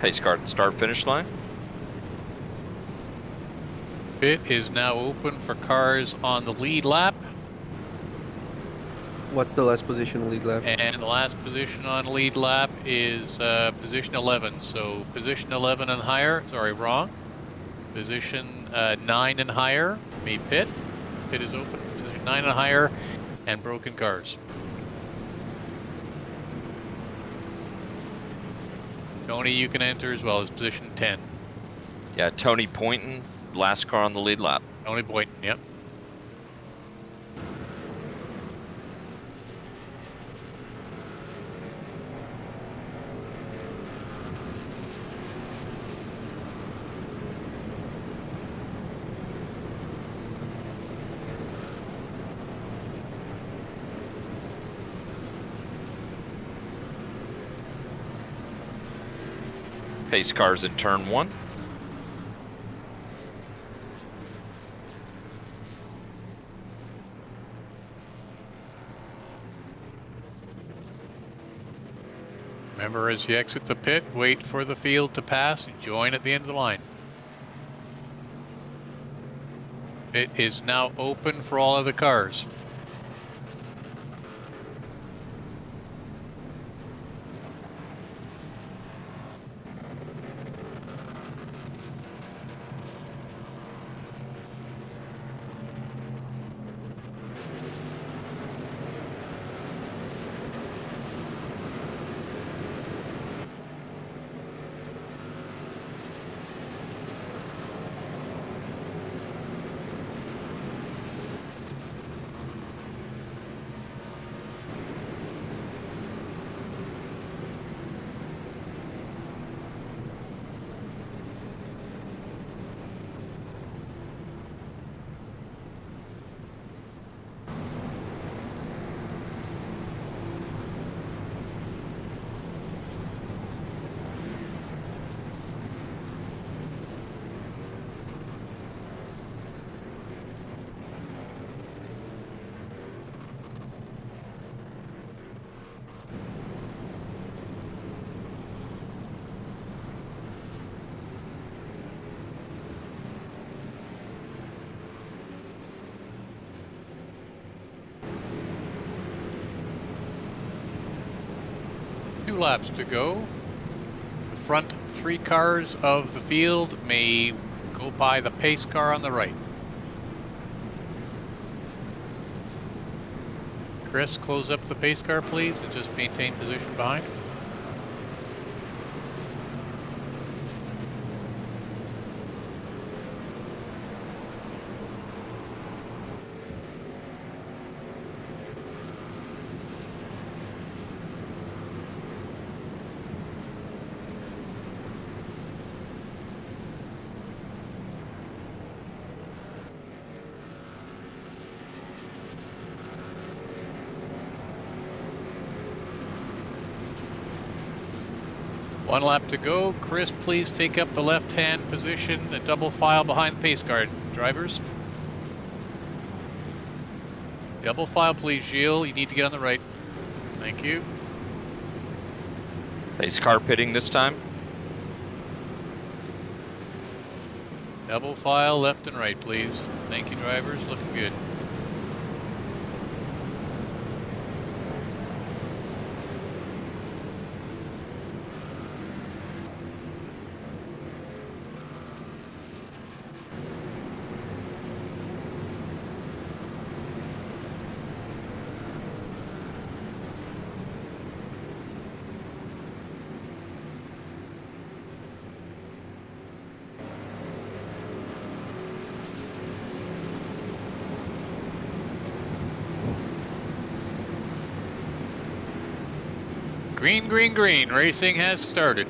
Pace car at the start finish line. Pit is now open for cars on the lead lap. What's the last position lead lap? And the last position on lead lap is position 11. So position 11 and higher, sorry, wrong. Position 9 and higher may pit. Pit is open. Position 9 and higher and broken cars. Tony, you can enter as well as position 10. Yeah, Tony Poynton, last car on the lead lap. Tony Boynton, yep. Pace cars in turn 1. Remember, as you exit the pit, wait for the field to pass and join at the end of the line. It is now open for all other cars. Laps to go. The front 3 cars of the field may go by the pace car on the right. Chris, close up the pace car, please, and just maintain position behind. 1 lap to go. Chris, please take up the left-hand position, a double file behind the pace car. Drivers. Double file, please, Gilles. You need to get on the right. Thank you. Pace car pitting this time. Double file left and right, please. Thank you, drivers. Looking good. Green, green, green. Racing has started.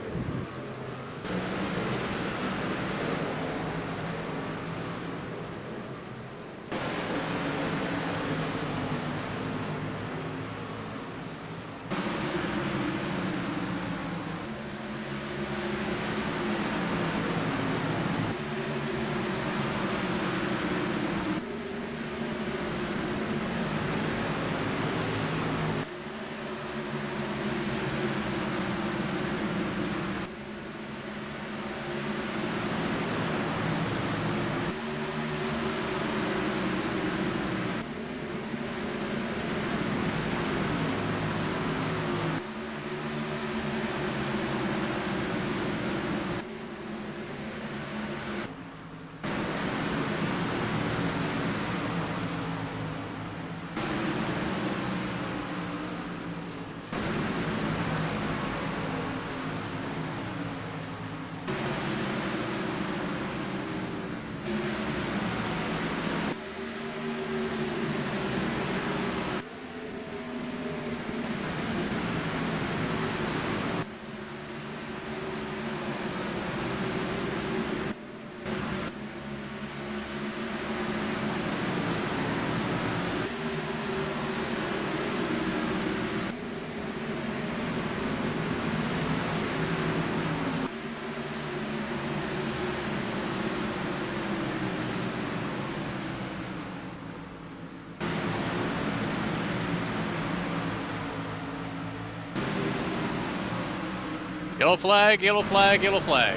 Yellow flag, yellow flag, yellow flag.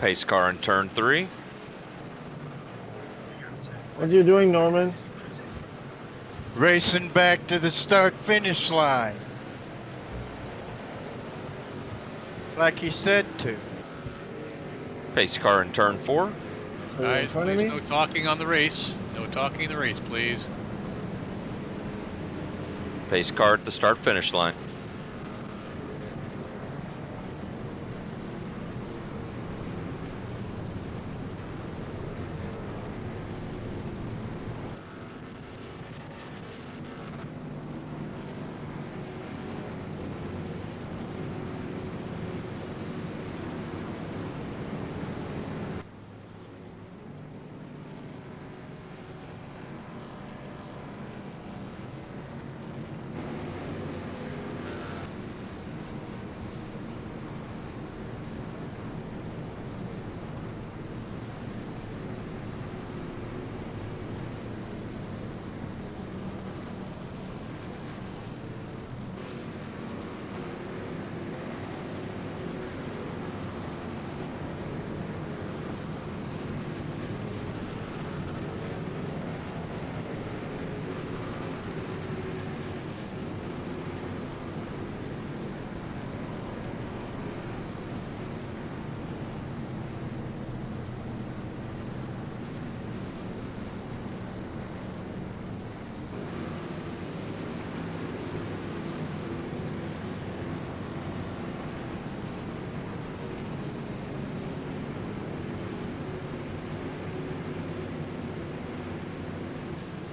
Pace car in turn 3. What are you doing, Norman? Racing back to the start-finish line. Like he said to. Pace car in turn 4. Guys, please, no talking on the race. No talking in the race, please. Pace car at the start-finish line.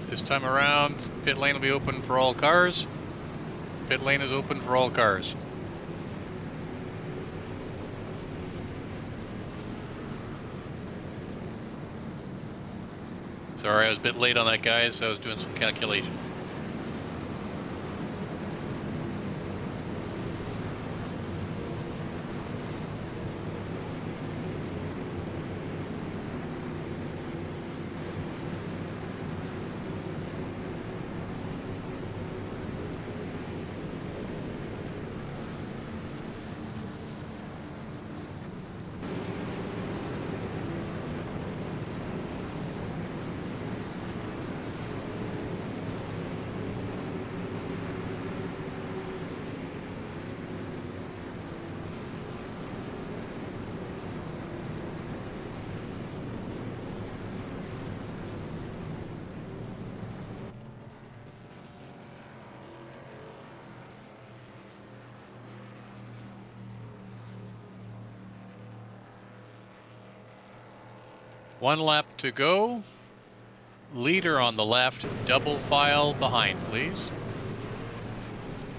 This time around, pit lane will be open for all cars. Pit lane is open for all cars. Sorry, I was a bit late on that, guys. I was doing some calculation. One lap to go. Leader on the left, double file behind, please.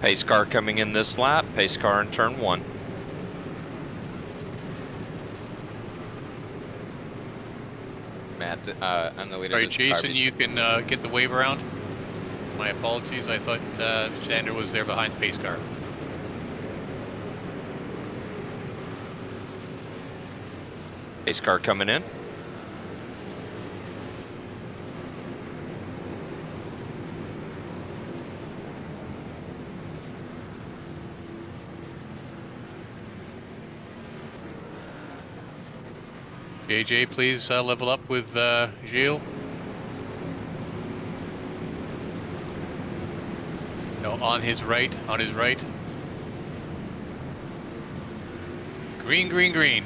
Pace car coming in this lap. Pace car in turn 1. Matt, I'm the leader. All right, Jason, you can get the wave around. My apologies. I thought Xander was there behind the pace car. Pace car coming in. JJ, please level up with Gilles. No, on his right, on his right. Green, green, green.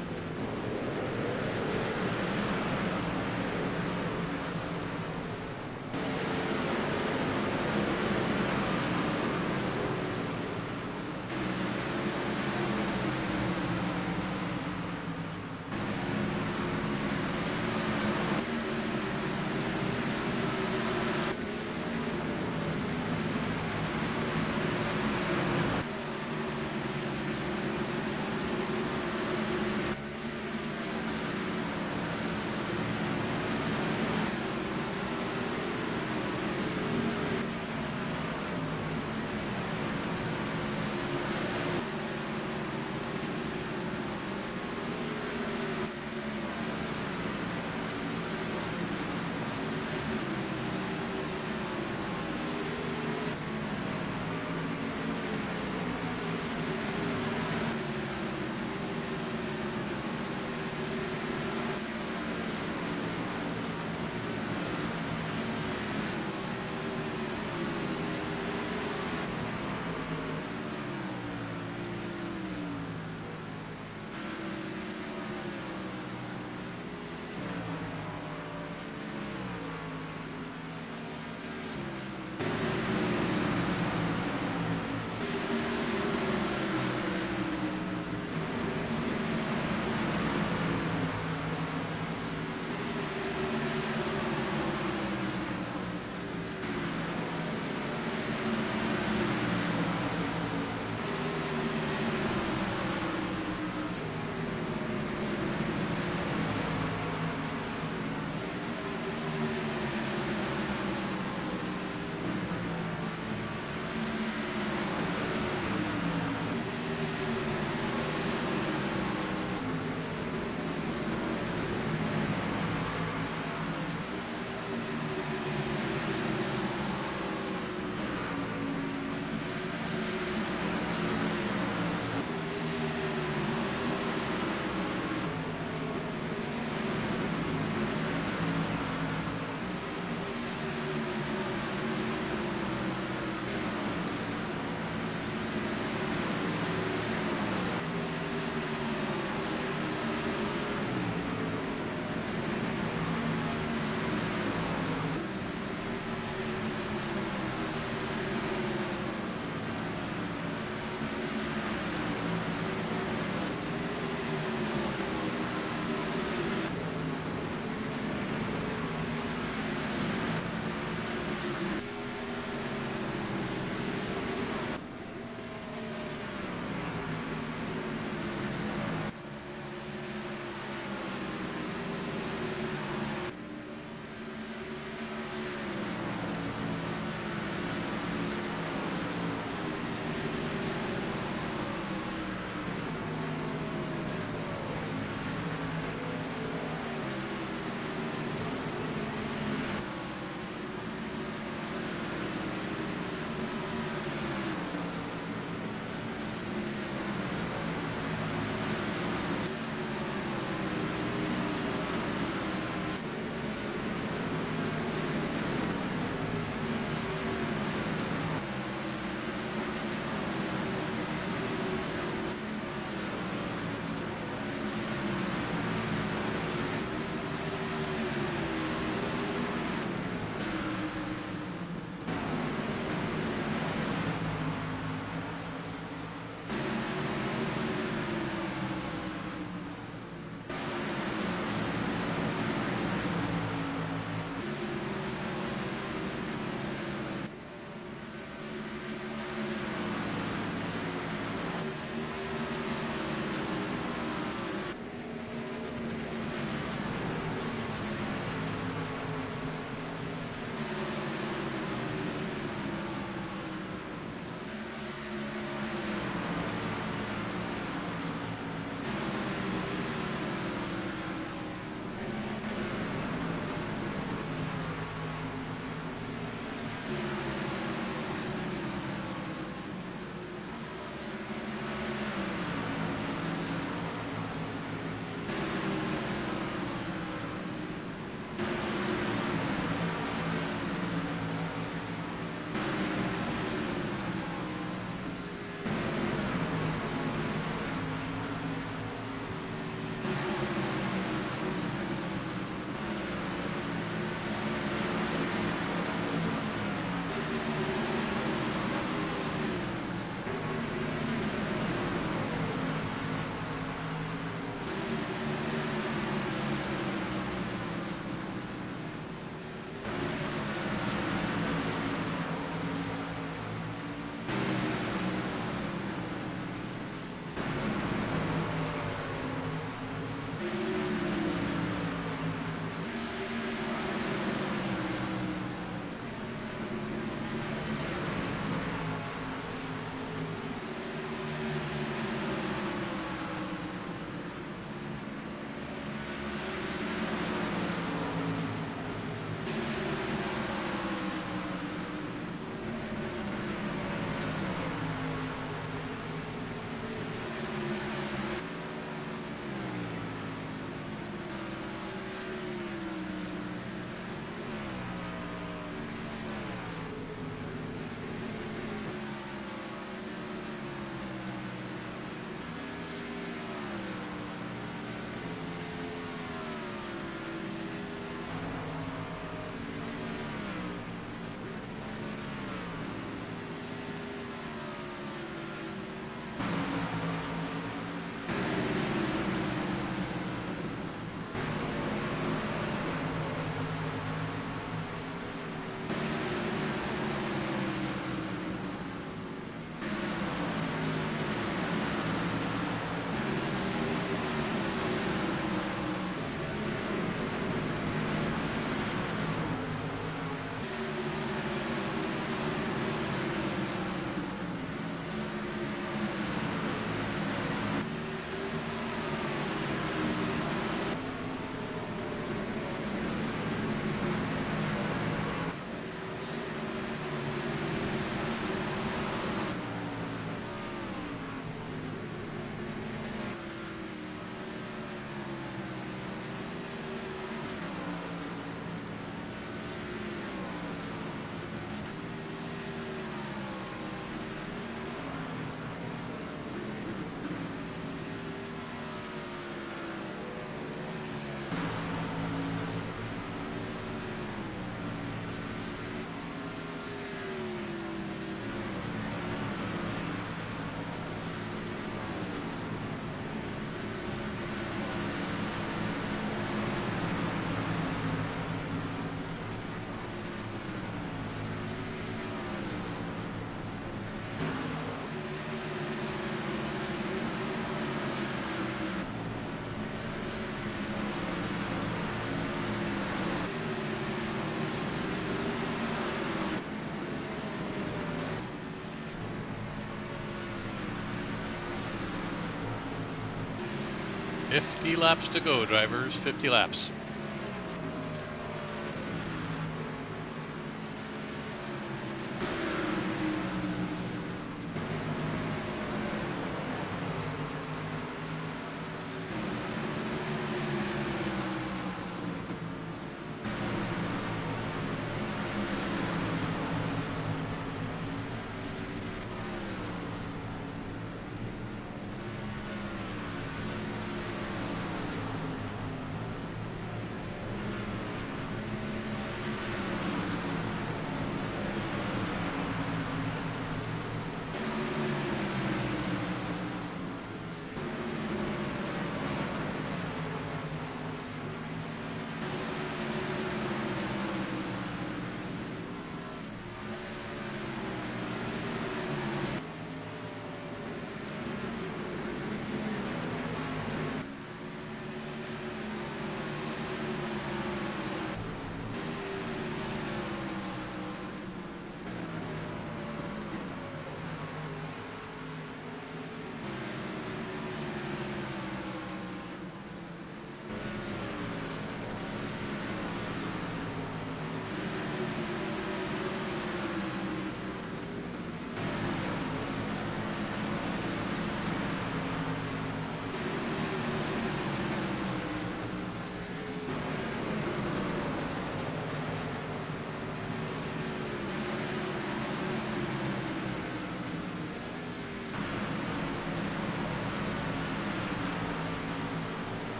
50 laps to go, drivers. 50 laps.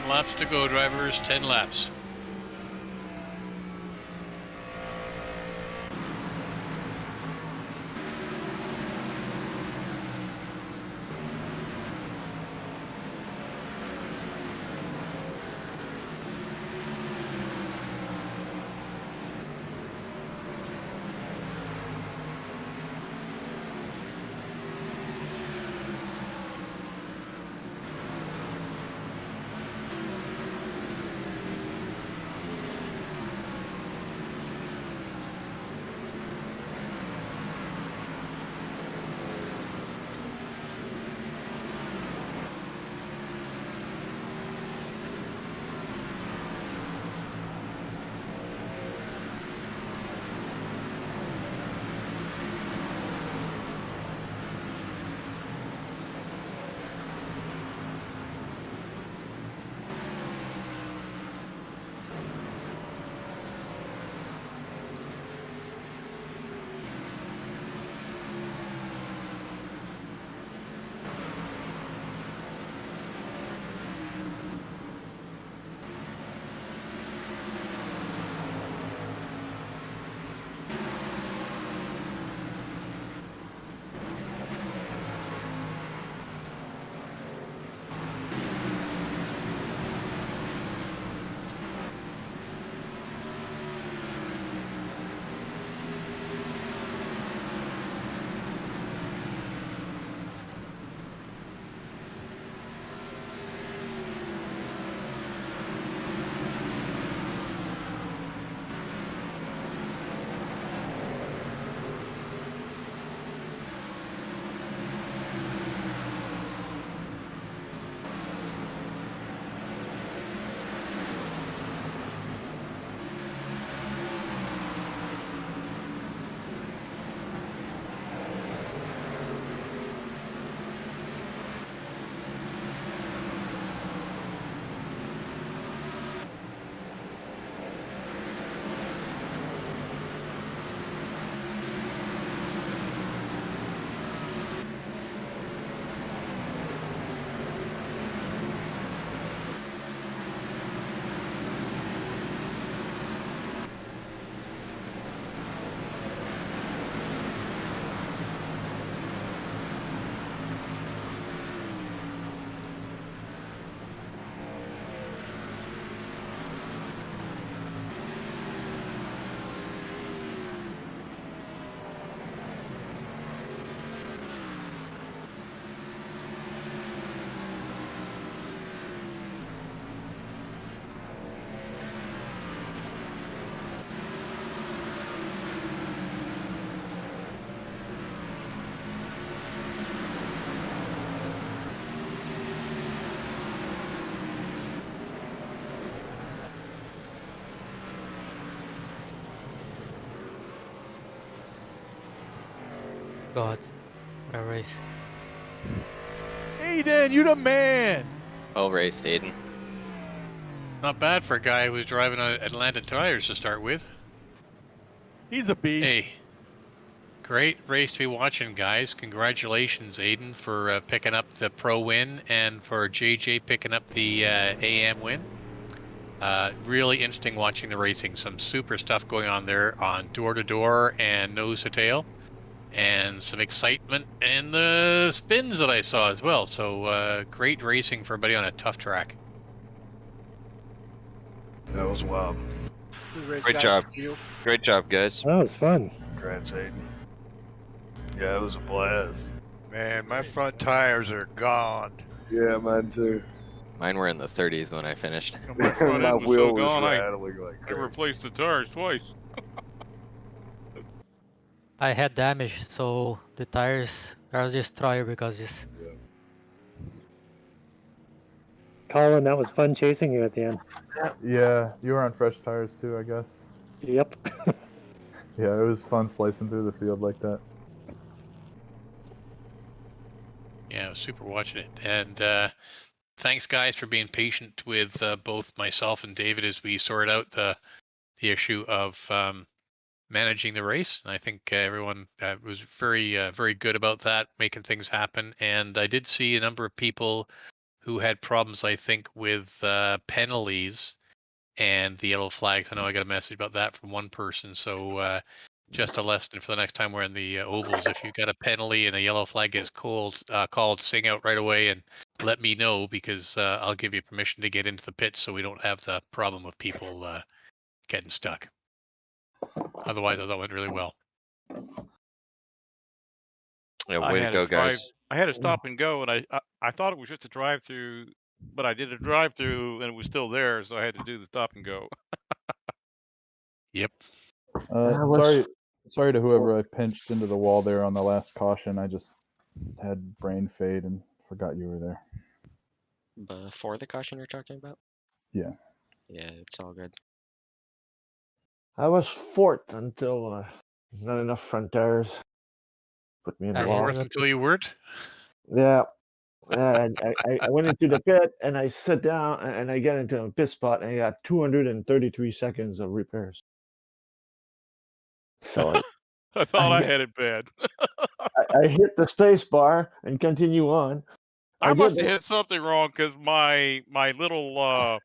10 laps to go, drivers. 10 laps. God, what a race. Aiden, you the man. Well raced, Aiden. Not bad for a guy who was driving on Atlanta tires to start with. He's a beast. Hey, great race to be watching, guys. Congratulations, Aiden, for picking up the pro win and for JJ picking up the AM win. Really interesting watching the racing. Some super stuff going on there on door to door and nose to tail. And some excitement in the spins that I saw as well. So great racing for everybody on a tough track. That was wild. Great job. Great job, guys. That was fun. Congrats, Aiden. Yeah, it was a blast. Man, my front tires are gone. Yeah, mine too. Mine were in the 30s when I finished. My front My end was wheel so was gone, rattling like I crazy. replaced the tires twice. I had damage, so the tires are destroyed because this. Colin, that was fun chasing you at the end. Yeah, you were on fresh tires too, I guess. Yep. Yeah, it was fun slicing through the field like that. Yeah, it was super watching it. And thanks, guys, for being patient with both myself and David as we sorted out the issue of managing the race. And I think everyone was very good about that, making things happen. And I did see a number of people who had problems, I think, with penalties and the yellow flags. I know I got a message about that from one person. So just a lesson for the next time we're in the ovals. If you got a penalty and a yellow flag gets called, sing out right away and let me know, because I'll give you permission to get into the pits so we don't have the problem of people getting stuck. Otherwise, I thought it went really well. Yeah, way to go, guys. I had to stop and go, and I thought it was just a drive-through, but I did a drive-through and it was still there, so I had to do the stop and go. Yep. Sorry to whoever I pinched into the wall there on the last caution. I just had brain fade and forgot you were there. Before the caution you're talking about? Yeah. Yeah, it's all good. I was fourth until not enough front tires. Put me in the wall. Fourth until you weren't? Yeah. I went into the pit and I sit down and I get into a pit spot and I got 233 seconds of repairs. So I thought I had it bad. I hit the space bar and continue on. I must have hit something wrong because my little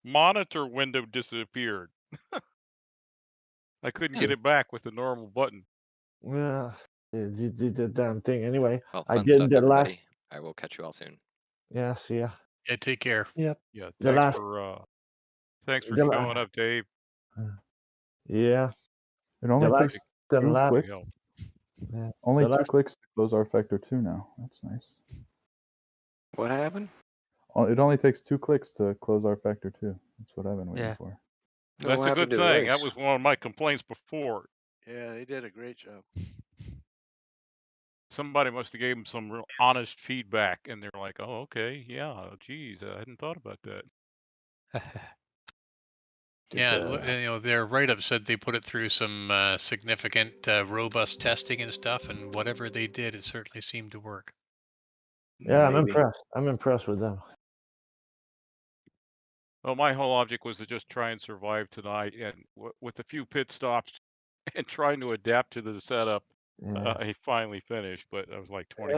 monitor window disappeared. I couldn't get it back with the normal button. Yeah, the damn thing. Anyway, Well, I fun did stuff, the everybody. last. I will catch you all soon. Yeah, see ya. Yeah, take care. Yep. Yeah, The last. thanks for the showing up, Dave. Yeah. It only takes the two last. clicks. Yeah. Only the 2 clicks to close our Factor 2 now. That's nice. What happened? It only takes 2 clicks to close our Factor 2. That's what I've been waiting for. That's what a good happened to the thing. That race? was one of my complaints before. Yeah, they did a great job. Somebody must have gave them some real honest feedback, and they're like, "Oh, okay, yeah, geez, I hadn't thought about that." Yeah, their write-up said they put it through some significant, robust testing and stuff, and whatever they did, it certainly seemed to work. Yeah, I'm impressed. I'm impressed with them. Well, my whole object was to just try and survive tonight, and with a few pit stops and trying to adapt to the setup, Yeah. I finally finished. But I was like 20